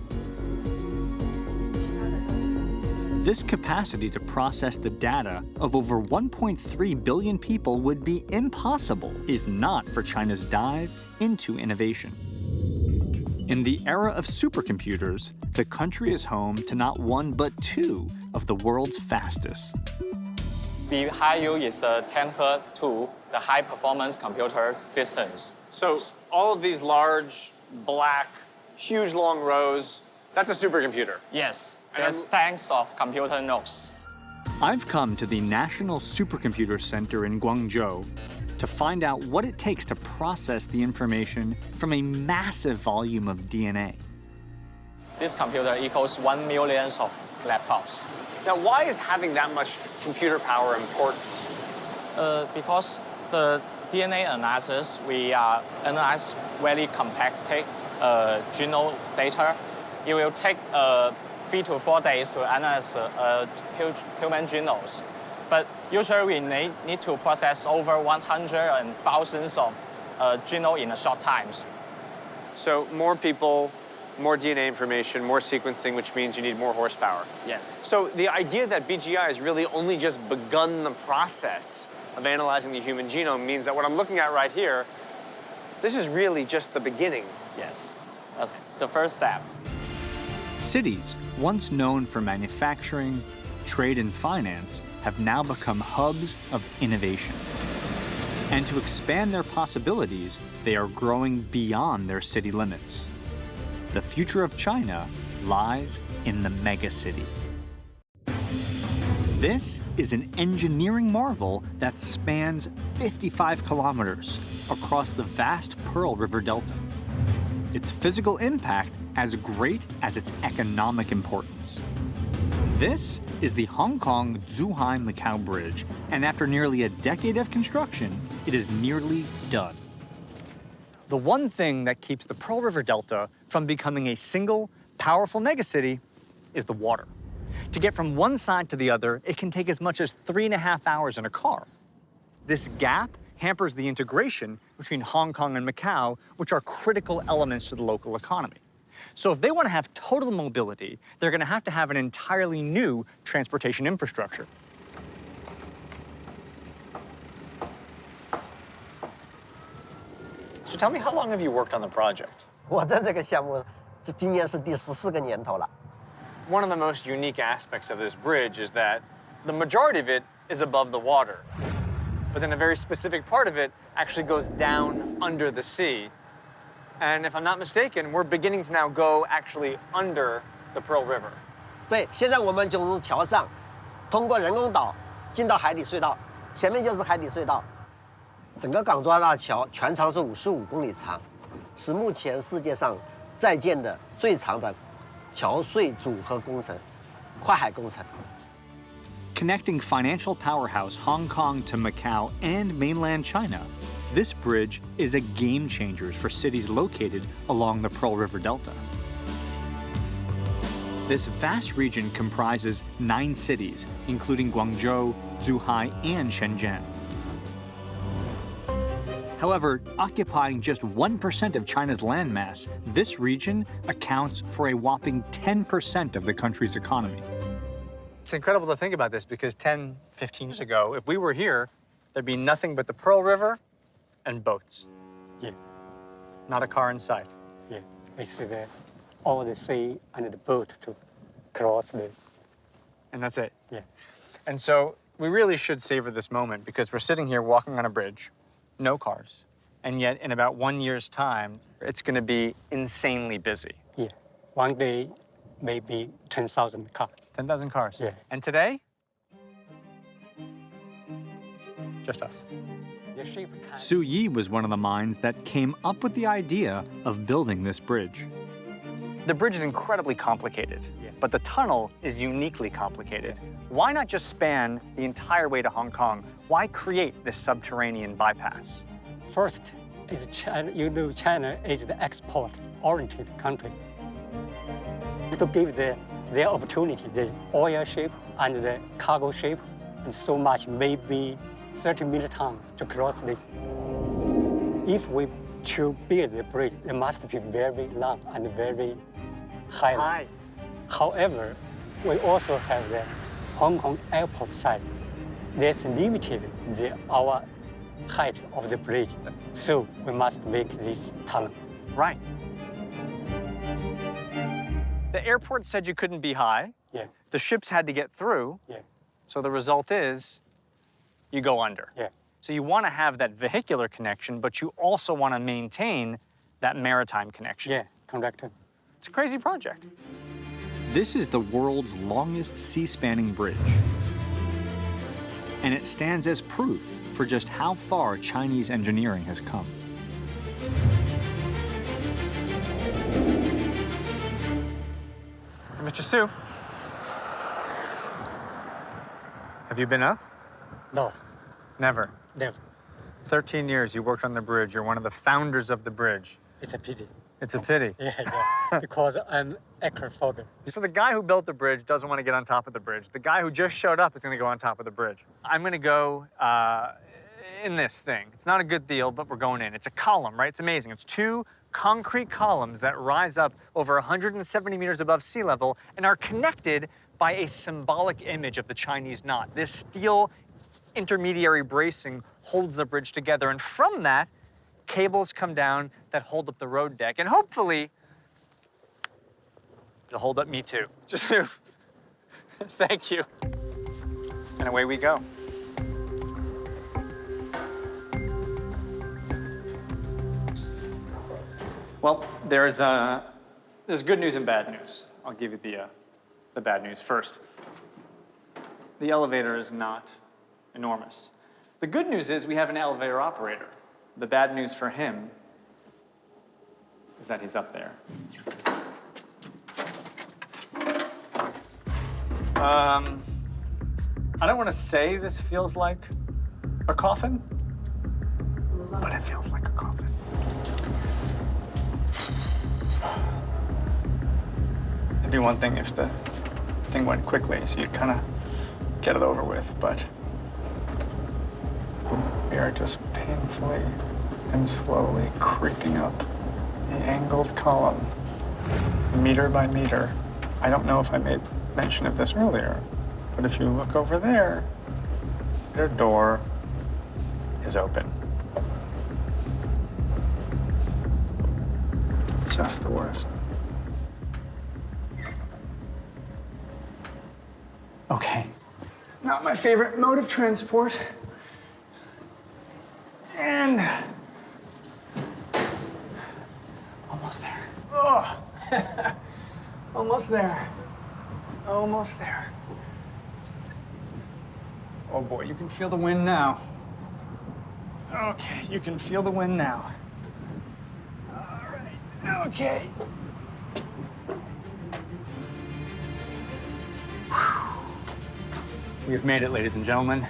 This capacity to process the data of over 1.3 billion people would be impossible if not for China's dive into innovation. In the era of supercomputers, the country is home to not one but two of the world's fastest. Behind you is the 10H2, the high-performance computer systems. So all of these large, black, huge long rows, that's a supercomputer? Yes, there's tens of computer nodes. I've come to the National Supercomputer Center in Guangzhou to find out what it takes to process the information from a massive volume of DNA. This computer equals 1 million of laptops. Now, why is having that much computer power important? Because the DNA analysis, we analyze very complex genome data. It will take 3 to 4 days to analyze huge human genomes. But usually we need to process over 100 and thousands of genome in a short times. So more people, more DNA information, more sequencing, which means you need more horsepower. Yes. So the idea that BGI has really only just begun the process of analyzing the human genome means that what I'm looking at right here, this is really just the beginning. Yes, that's the first step. Cities, once known for manufacturing, trade, and finance, have now become hubs of innovation. And to expand their possibilities, they are growing beyond their city limits. The future of China lies in the megacity. This is an engineering marvel that spans 55 kilometers across the vast Pearl River Delta. Its physical impact as great as its economic importance. This is the Hong Kong-Zhuhai-Macau Bridge, and after nearly a decade of construction, it is nearly done. The one thing that keeps the Pearl River Delta from becoming a single, powerful megacity is the water. To get from one side to the other, it can take as much as 3.5 hours in a car. This gap hampers the integration between Hong Kong and Macau, which are critical elements to the local economy. So if they want to have total mobility, they're going to have an entirely new transportation infrastructure. So tell me, how long have you worked on the project? 我在这个项目，今年是第14个年头了。 One of the most unique aspects of this bridge is that the majority of it is above the water. But then a very specific part of it actually goes down under the sea. And if I'm not mistaken, we're beginning to now go actually under the Pearl River. 对，现在我们就从桥上，通过人工岛进到海底隧道，前面就是海底隧道。整个港珠澳大桥全长是55公里长，是目前世界上在建的最长的桥隧组合工程，跨海工程。 Connecting financial powerhouse Hong Kong to Macau and mainland China, this bridge is a game changer for cities located along the Pearl River Delta. This vast region comprises 9 cities, including Guangzhou, Zhuhai, and Shenzhen. However, occupying just 1% of China's landmass, this region accounts for a whopping 10% of the country's economy. It's incredible to think about this because 10, 15 years ago, if we were here, there'd be nothing but the Pearl River and boats. Yeah. Not a car in sight. Yeah. with all the sea and the boat to cross the. And that's it? Yeah. And so we really should savor this moment because we're sitting here walking on a bridge, no cars, and yet in about 1 year's time, it's going to be insanely busy. Yeah. One day, maybe 10,000 cars. 10,000 cars? Yeah. And today? Just us. Su Yi was one of the minds that came up with the idea of building this bridge. The bridge is incredibly complicated, but the tunnel is uniquely complicated. Why not just span the entire way to Hong Kong? Why create this subterranean bypass? First, is China, you know China is the export-oriented country. To give their opportunity, the oil ship and the cargo ship, and so much, maybe 30 million tons to cross this. If we to build the bridge, it must be very long and very high. However, we also have the Hong Kong airport side. That's limited our height of the bridge. So we must make this tunnel. Right. The airport said you couldn't be high. Yeah. The ships had to get through. Yeah. So the result is you go under. Yeah. So you want to have that vehicular connection, but you also want to maintain that maritime connection. Yeah, correct. It's a crazy project. This is the world's longest sea-spanning bridge. And it stands as proof for just how far Chinese engineering has come. Mr. Su, have you been up? No. Never? Never. 13 years you worked on the bridge. You're one of the founders of the bridge. It's a pity. It's a pity. Yeah, because I'm acrophobic. So the guy who built the bridge doesn't want to get on top of the bridge. The guy who just showed up is going to go on top of the bridge. I'm going to go in this thing. It's not a good deal, but we're going in. It's a column, right? It's amazing. It's 2 concrete columns that rise up over 170 meters above sea level and are connected by a symbolic image of the Chinese knot. This steel intermediary bracing holds the bridge together, and from that, cables come down that hold up the road deck, and hopefully, it'll hold up me too. Just thank you. And away we go. Well, there's good news and bad news. I'll give you the bad news first. The elevator is not enormous. The good news is we have an elevator operator. The bad news for him is that he's up there. I don't want to say this feels like a coffin, but it feels like a coffin. It'd be one thing if the thing went quickly, so you'd kind of get it over with, but we are just painfully and slowly creeping up the angled column, meter by meter. I don't know if I made mention of this earlier, but if you look over there, their door is open. Just the worst. Okay, not my favorite mode of transport. And almost there. Oh, almost there. Almost there. Oh boy, you can feel the wind now. Okay, you can feel the wind now. All right, okay. We've made it, ladies and gentlemen.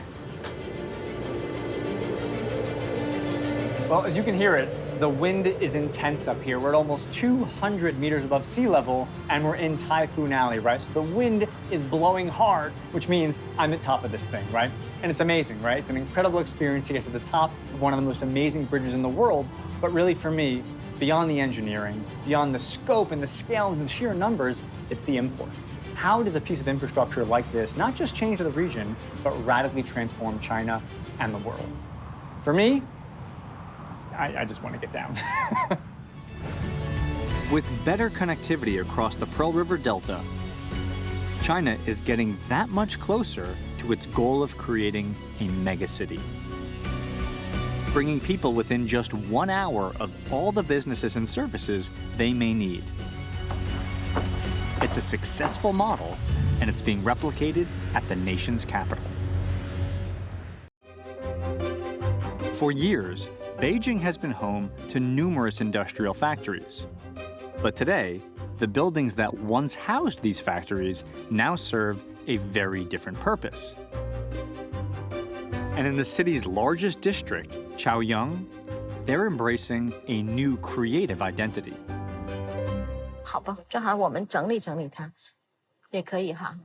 Well, as you can hear it, the wind is intense up here. We're at almost 200 meters above sea level, and we're in Typhoon Alley, right? So the wind is blowing hard, which means I'm at top of this thing, right? And it's amazing, right? It's an incredible experience to get to the top of one of the most amazing bridges in the world. But really, for me, beyond the engineering, beyond the scope and the scale and the sheer numbers, it's the import. How does a piece of infrastructure like this not just change the region, but radically transform China and the world? For me, I just want to get down. With better connectivity across the Pearl River Delta, China is getting that much closer to its goal of creating a megacity, bringing people within just 1 hour of all the businesses and services they may need. It's a successful model, and it's being replicated at the nation's capital. For years, Beijing has been home to numerous industrial factories. But today, the buildings that once housed these factories now serve a very different purpose. And in the city's largest district, Chaoyang, they're embracing a new creative identity. 好吧，正好我们整理整理它，也可以哈。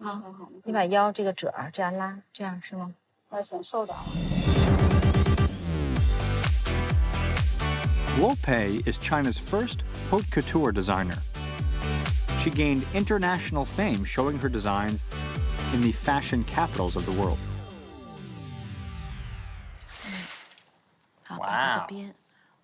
好好好。你把腰这个褶儿这样拉，这样是吗？我想瘦点。Guo Pei is China's first haute couture designer. She gained international fame showing her designs in the fashion capitals of the world. Wow.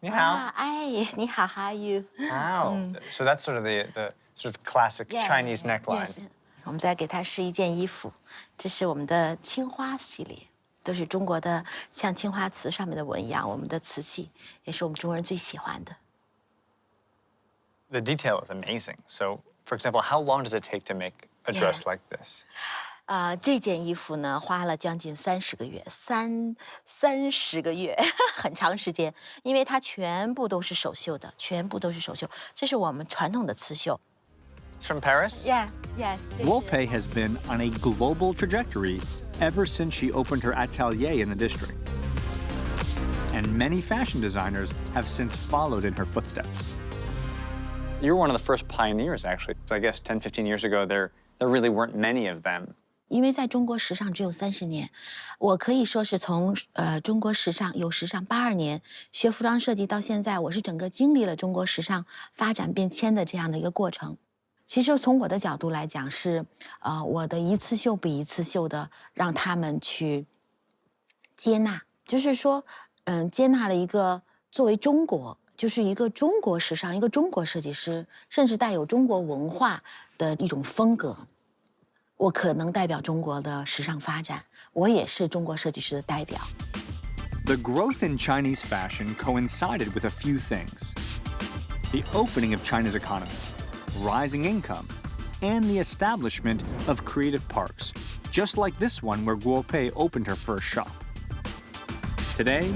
你好. Hi, 你好, how are you? Wow. So that's sort of the sort of classic Chinese neckline. Yes. 我们再给它试一件衣服，这是我们的青花系列。都是中国的，像青花瓷上面的纹一样，我们的瓷器也是我们中国人最喜欢的。The detail is amazing. So, for example, how long does it take to make a dress like this? 这件衣服呢，花了将近30个月，30个月，很长时间，因为它全部都是手绣的，全部都是手绣。这是我们传统的刺绣。It's from Paris? Yeah, yes. Guo Pei has been on a global trajectory ever since she opened her atelier in the district. And many fashion designers have since followed in her footsteps. You were one of the first pioneers, actually. So I guess 10, 15 years ago, there really weren't many of them. 因为在中国时尚只有30年，我可以说是从中国时尚有时尚82年学服装设计到现在，我是整个经历了中国时尚发展变迁的这样的一个过程。其实从我的角度来讲是，我的一次秀比一次秀的让他们去接纳，就是说，接纳了一个作为中国，就是一个中国时尚，一个中国设计师，甚至带有中国文化的一种风格。我可能代表中国的时尚发展，我也是中国设计师的代表。The growth in Chinese fashion coincided with a few things: the opening of China's economy, rising income, and the establishment of creative parks, just like this one where Guo Pei opened her first shop. Today,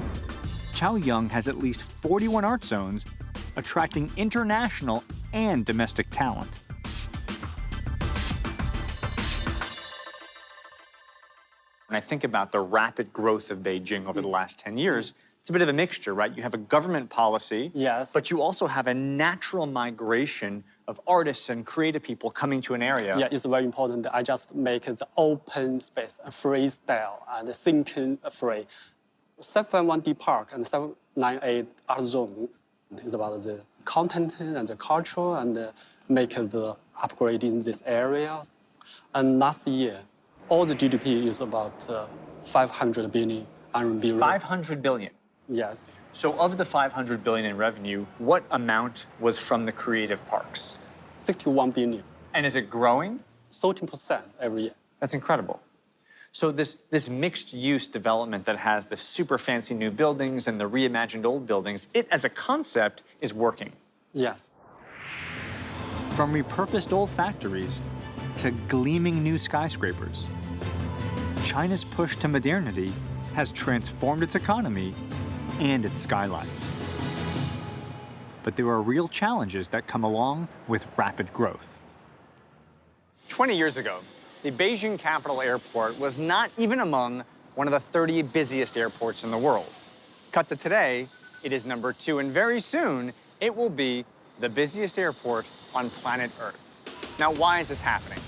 Chaoyang has at least 41 art zones, attracting international and domestic talent. When I think about the rapid growth of Beijing over the last 10 years, it's a bit of a mixture, right? You have a government policy, yes, but you also have a natural migration of artists and creative people coming to an area. Yeah, it's very important. I just make the open space, a freestyle, and thinking free. 751D Park and 798 Art Zone is about the content and the culture and make the upgrade in this area. And last year, all the GDP is about 500 billion RMB. 500 billion? Yes. So of the 500 billion in revenue, what amount was from the creative parks? 61 billion. And is it growing? 13% every year. That's incredible. So this mixed-use development that has the super fancy new buildings and the reimagined old buildings, it as a concept is working. Yes. From repurposed old factories to gleaming new skyscrapers, China's push to modernity has transformed its economy and its skylines. But there are real challenges that come along with rapid growth. 20 years ago, the Beijing Capital Airport was not even among one of the 30 busiest airports in the world. Cut to today, it is number 2, and very soon, it will be the busiest airport on planet Earth. Now, why is this happening?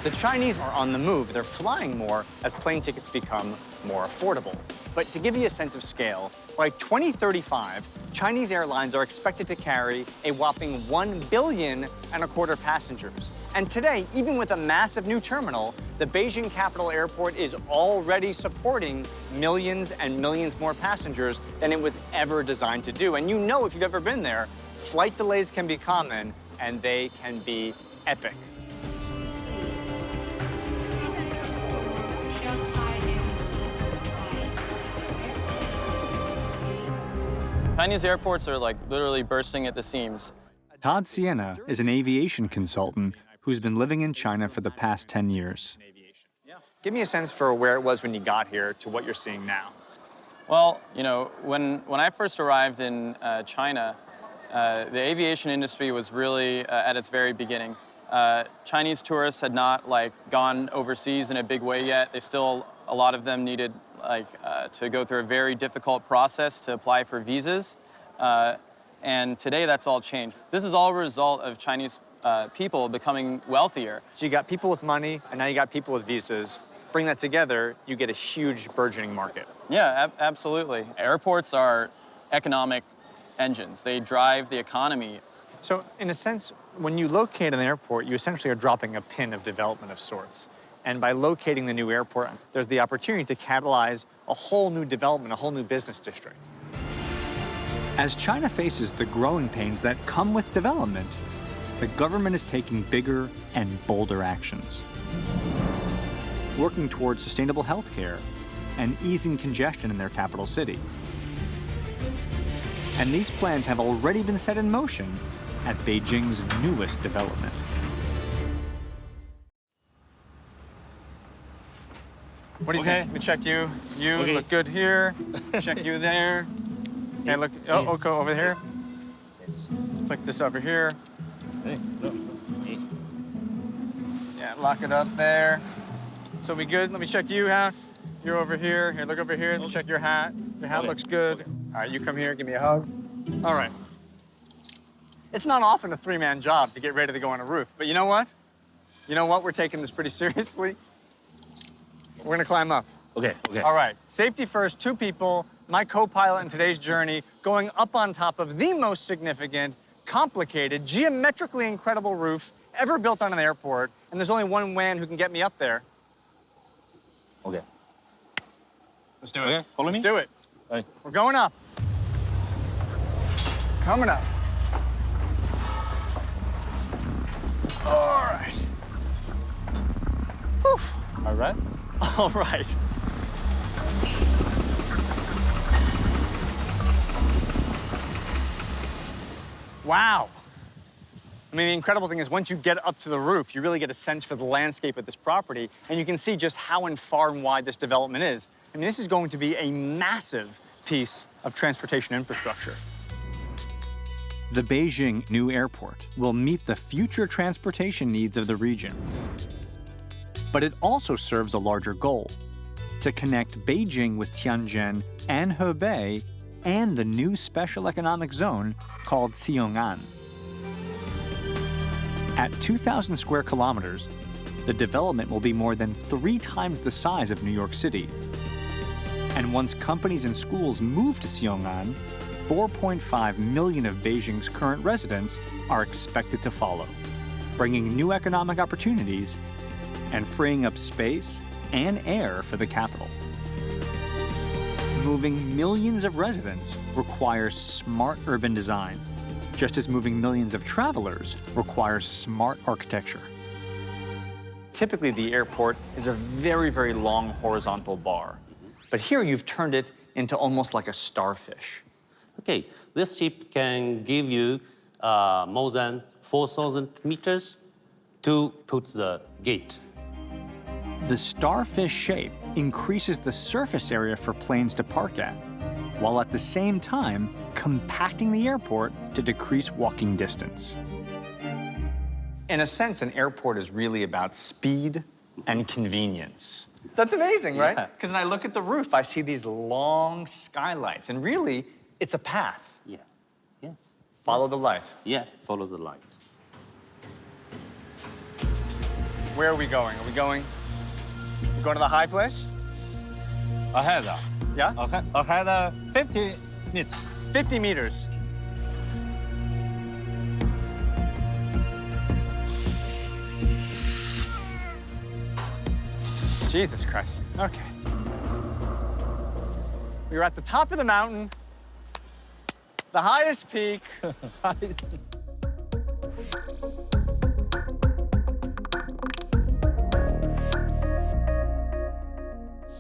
The Chinese are on the move. They're flying more as plane tickets become more affordable. But to give you a sense of scale, by 2035, Chinese airlines are expected to carry a whopping 1.25 billion passengers. And today, even with a massive new terminal, the Beijing Capital Airport is already supporting millions and millions more passengers than it was ever designed to do. And you know, if you've ever been there, flight delays can be common, and they can be epic. Chinese airports are like literally bursting at the seams. Todd Sienna is an aviation consultant who's been living in China for the past 10 years. Give me a sense for where it was when you got here to what you're seeing now. Well, you know, when I first arrived in China, the aviation industry was really at its very beginning. Chinese tourists had not gone overseas in a big way yet. They still, a lot of them needed to go through a very difficult process to apply for visas. And today that's all changed. This is all a result of Chinese people becoming wealthier. So you got people with money, and now you got people with visas. Bring that together, you get a huge burgeoning market. Yeah, absolutely. Airports are economic engines. They drive the economy. So in a sense, when you locate an airport, you essentially are dropping a pin of development of sorts. And by locating the new airport, there's the opportunity to catalyze a whole new development, a whole new business district. As China faces the growing pains that come with development, the government is taking bigger and bolder actions, working towards sustainable healthcare and easing congestion in their capital city. And these plans have already been set in motion at Beijing's newest development. What do you think? Let me check you. You look good here. Check you there. Okay, look. Oh, go over here. Click this over here. Yeah, lock it up there. So we good? Let me check you out. You're over here. Here, look over here. Let me check your hat. Your hat looks good. All right, you come here. Give me a hug. All right. It's not often a three-man job to get ready to go on a roof, but you know what? You know what? We're taking this pretty seriously. We're gonna climb up. Okay. All right, safety first, 2 people, my co-pilot in today's journey, going up on top of the most significant, complicated, geometrically incredible roof ever built on an airport, and there's only one man who can get me up there. Okay. Let's do it. Follow me. Let's do it. Hey. We're going up. Coming up. All right. Whew. All right. All right. Wow. I mean, the incredible thing is once you get up to the roof, you really get a sense for the landscape of this property, and you can see just how far and wide this development is. I mean, this is going to be a massive piece of transportation infrastructure. The Beijing new airport will meet the future transportation needs of the region. But it also serves a larger goal: to connect Beijing with Tianjin and Hebei and the new special economic zone called Xiongan. At 2,000 square kilometers, the development will be more than 3 times the size of New York City. And once companies and schools move to Xiongan, 4.5 million of Beijing's current residents are expected to follow, bringing new economic opportunities and freeing up space and air for the capital. Moving millions of residents requires smart urban design, just as moving millions of travelers requires smart architecture. Typically, the airport is a very, very long horizontal bar. But here you've turned it into almost like a starfish. Okay, this ship can give you more than 4,000 meters to put the gate. The starfish shape increases the surface area for planes to park at, while at the same time compacting the airport to decrease walking distance. In a sense, an airport is really about speed and convenience. That's amazing, right? Because when I look at the roof, I see these long skylights, and really, it's a path. Yeah. Yes. Follow the light. Yeah, follow the light. Where are we going? Are we going to the high place? Ahead. Yeah? Ahead 50 meters. 50 meters. Jesus Christ. Okay. We were at the top of the mountain, the highest peak.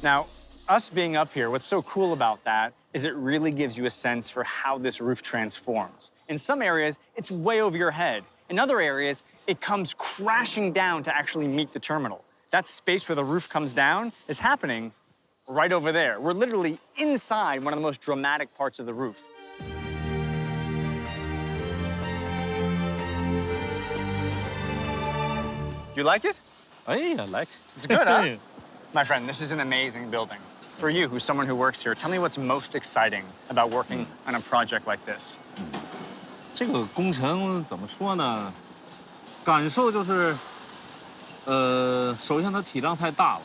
Now, us being up here, what's so cool about that is it really gives you a sense for how this roof transforms. In some areas, it's way over your head. In other areas, it comes crashing down to actually meet the terminal. That space where the roof comes down is happening right over there. We're literally inside one of the most dramatic parts of the roof. You like it? Oh, yeah, I like it. It's good, huh? My friend, this is an amazing building. For you, who's someone who works here, tell me what's most exciting about working on a project like this. 这个工程怎么说呢？感受就是，首先它体量太大了，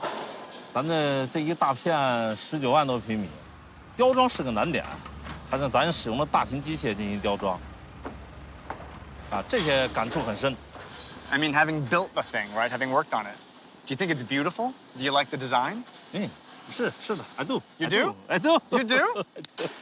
咱的这一大片19万多平米，雕装是个难点，反正咱使用了大型机械进行雕装，啊，这些感触很深。I mean, having built the thing, right? Having worked on it, do you think it's beautiful? Do you like the design? 是的 I do. You do? I do. You do?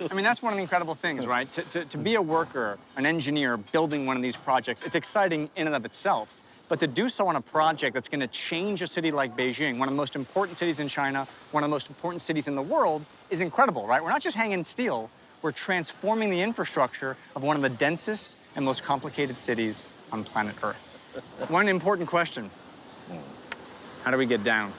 I mean, that's one of the incredible things, right? To be a worker, an engineer, building one of these projects, it's exciting in and of itself. But to do so on a project that's going to change a city like Beijing, one of the most important cities in China, one of the most important cities in the world, is incredible, right? We're not just hanging steel, we're transforming the infrastructure of one of the densest and most complicated cities on planet Earth. One important question: how do we get down?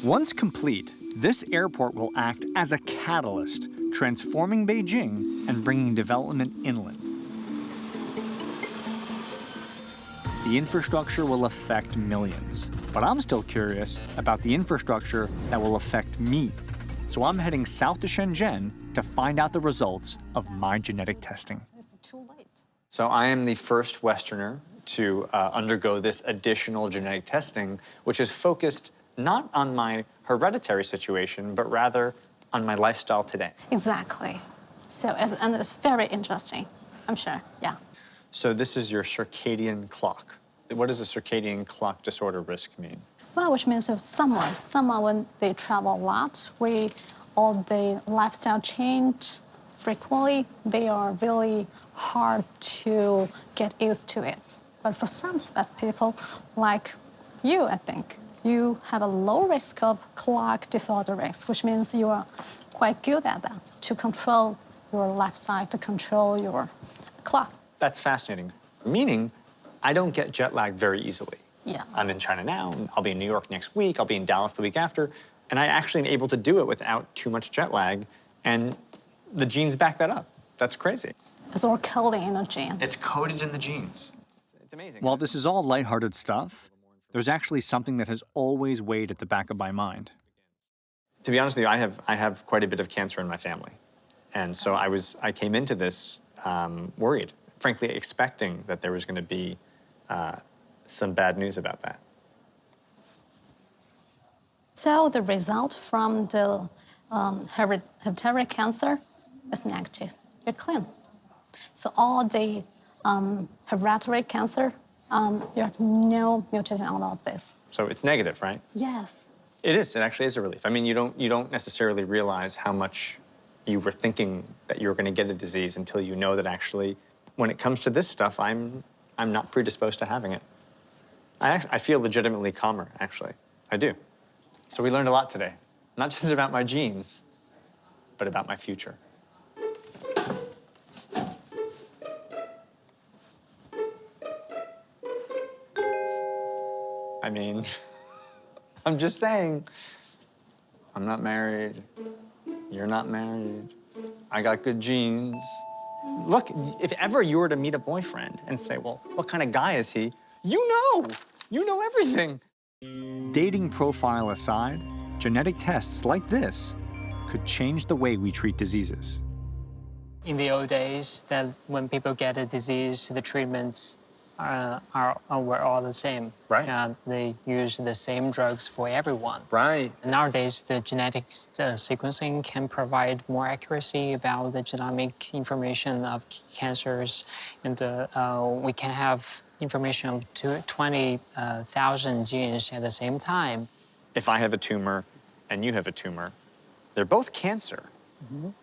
Once complete, this airport will act as a catalyst, transforming Beijing and bringing development inland. The infrastructure will affect millions, but I'm still curious about the infrastructure that will affect me. So I'm heading south to Shenzhen to find out the results of my genetic testing. It's too late. So I am the first Westerner to undergo this additional genetic testing, which is focused not on my hereditary situation, but rather on my lifestyle today. Exactly. So, and it's very interesting, I'm sure, yeah. So this is your circadian clock. What does a circadian clock disorder risk mean? Well, which means if someone when they travel a lot, or the lifestyle change frequently, they are really hard to get used to it. But for some specific people, like you, I think, you have a low risk of clock disorder risk, which means you are quite good at that, to control your lifestyle, to control your clock. That's fascinating. Meaning, I don't get jet lag very easily. Yeah. I'm in China now, I'll be in New York next week, I'll be in Dallas the week after, and I actually am able to do it without too much jet lag, and the genes back that up. That's crazy. It's all coding in a gene. It's coded in the genes. It's amazing. While this is all lighthearted stuff, there's actually something that has always weighed at the back of my mind. To be honest with you, I have quite a bit of cancer in my family. And so I came into this worried, frankly expecting that there was going to be some bad news about that. So the result from the hereditary cancer is negative. You're clean. So all the hereditary cancer, you have no mutation on all of this. So it's negative, right? Yes. It is. It actually is a relief. I mean, you don't necessarily realize how much you were thinking that you were going to get a disease until you know that actually, when it comes to this stuff, I'm not predisposed to having it. I feel legitimately calmer, actually. I do. So we learned a lot today. Not just about my genes, but about my future. I mean, I'm just saying, I'm not married, you're not married, I got good genes. Look, if ever you were to meet a boyfriend and say, well, what kind of guy is he? You know everything. Dating profile aside, genetic tests like this could change the way we treat diseases. In the old days, that when people get a disease, the treatments were all the same. Right. They use the same drugs for everyone. Right. Nowadays, the genetic sequencing can provide more accuracy about the genomic information of cancers, and we can have information of 20,000 genes at the same time. if I have a tumor and you have a tumor, they're both cancer,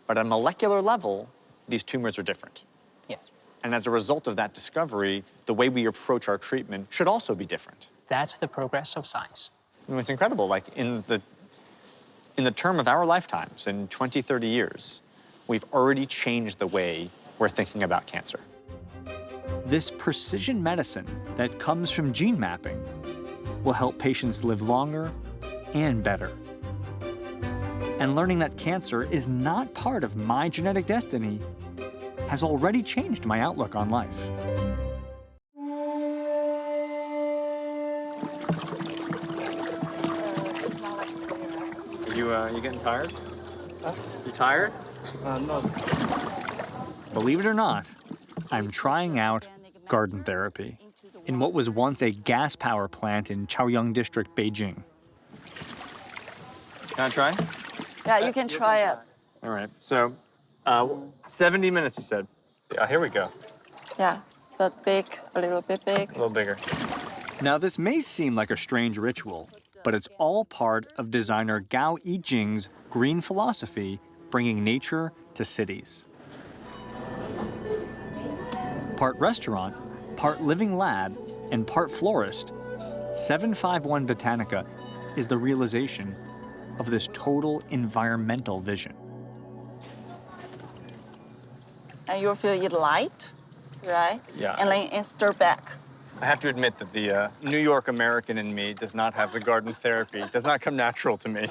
but at a molecular level, these tumors are different. Yes. And as a result of that discovery, the way we approach our treatment should also be different. That's the progress of science. I mean, it's incredible. Like in the term of our lifetimes, in 20, 30 years, we've already changed the way we're thinking about cancer. This precision medicine that comes from gene mapping will help patients live longer and better. And learning that cancer is not part of my genetic destiny has already changed my outlook on life. You getting tired? You tired? No. Believe it or not, I'm trying out garden therapy in what was once a gas power plant in Chaoyang District, Beijing. Can I try? Yeah, you can try it. All right, so 70 minutes, you said. Yeah, here we go. Yeah, but big, a little bit big. A little bigger. Now, this may seem like a strange ritual, but it's all part of designer Gao Yijing's green philosophy, bringing nature to cities. Part restaurant, part living lab, and part florist, 751 Botanica is the realization of this total environmental vision. And you'll feel it light, right? Yeah. And then it stir back. I have to admit that the New York American in me does not have the garden therapy. It does not come natural to me.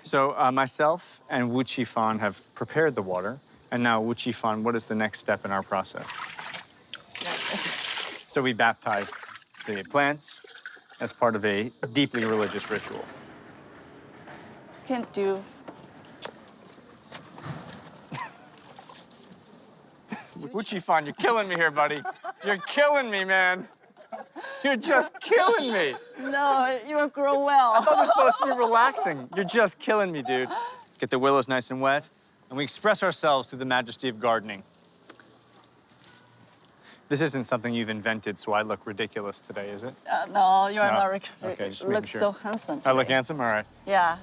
So myself and Wu Qifan have prepared the water. And now, Wu Qifan, what is the next step in our process? So we baptized the plants as part of a deeply religious ritual. Can do. Wu Qifan, you're killing me here, buddy. You're killing me, man. You're just killing me. No, you will grow well. I thought this was supposed to be relaxing. You're just killing me, dude. Get the willows nice and wet, and we express ourselves through the majesty of gardening. This isn't something you've invented, so I look ridiculous today, is it? No, you're No? not. Okay, just You making look sure. so handsome. I look today. handsome? All right. Yeah.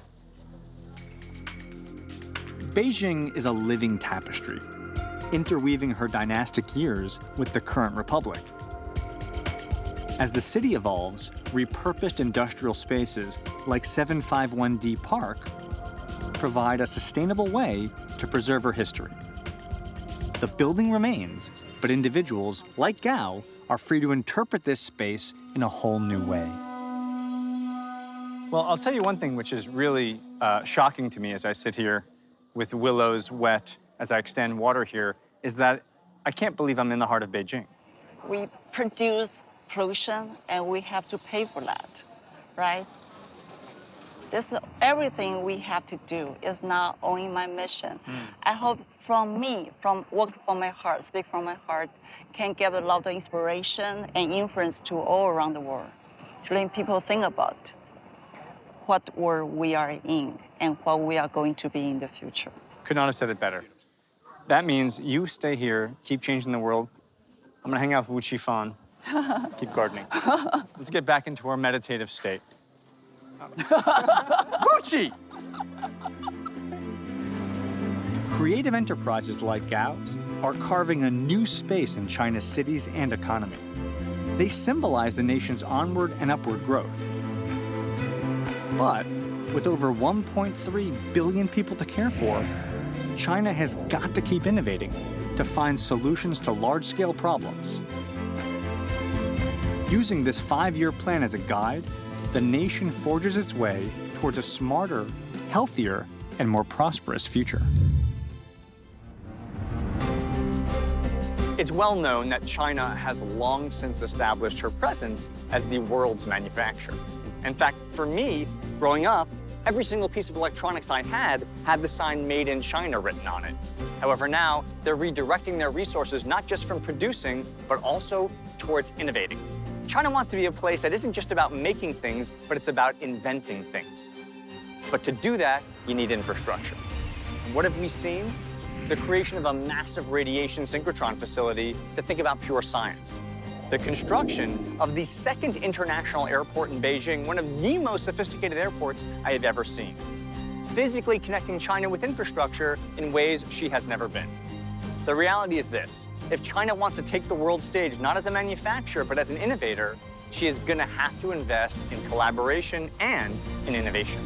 Beijing is a living tapestry, interweaving her dynastic years with the current republic. As the city evolves, repurposed industrial spaces like 751D Park provide a sustainable way to preserve her history. The building remains, but individuals, like Gao, are free to interpret this space in a whole new way. Well, I'll tell you one thing which is really shocking to me as I sit here with willows wet, as I extend water here, is that I can't believe I'm in the heart of Beijing. We produce pollution and we have to pay for that, right? This is everything we have to do. It's not only my mission. I hope from me, from work from my heart, speak from my heart, can give a lot of inspiration and influence to all around the world. To let people think about what world we are in and what we are going to be in the future. Could not have said it better. That means you stay here, keep changing the world. I'm gonna hang out with Wu Qifan, keep gardening. Let's get back into our meditative state. Gucci! Creative enterprises like Gao's are carving a new space in China's cities and economy. They symbolize the nation's onward and upward growth. But with over 1.3 billion people to care for, China has got to keep innovating to find solutions to large-scale problems. Using this 5-year plan as a guide, the nation forges its way towards a smarter, healthier, and more prosperous future. It's well known that China has long since established her presence as the world's manufacturer. In fact, for me, growing up, every single piece of electronics I had the sign "Made in China" written on it. However, now they're redirecting their resources not just from producing, but also towards innovating. China wants to be a place that isn't just about making things, but it's about inventing things. But to do that, you need infrastructure. And what have we seen? The creation of a massive radiation synchrotron facility to think about pure science. the construction of the second international airport in Beijing, one of the most sophisticated airports I have ever seen, physically connecting China with infrastructure in ways she has never been. The reality is this: if China wants to take the world stage not as a manufacturer but as an innovator, she is going to have to invest in collaboration and in innovation.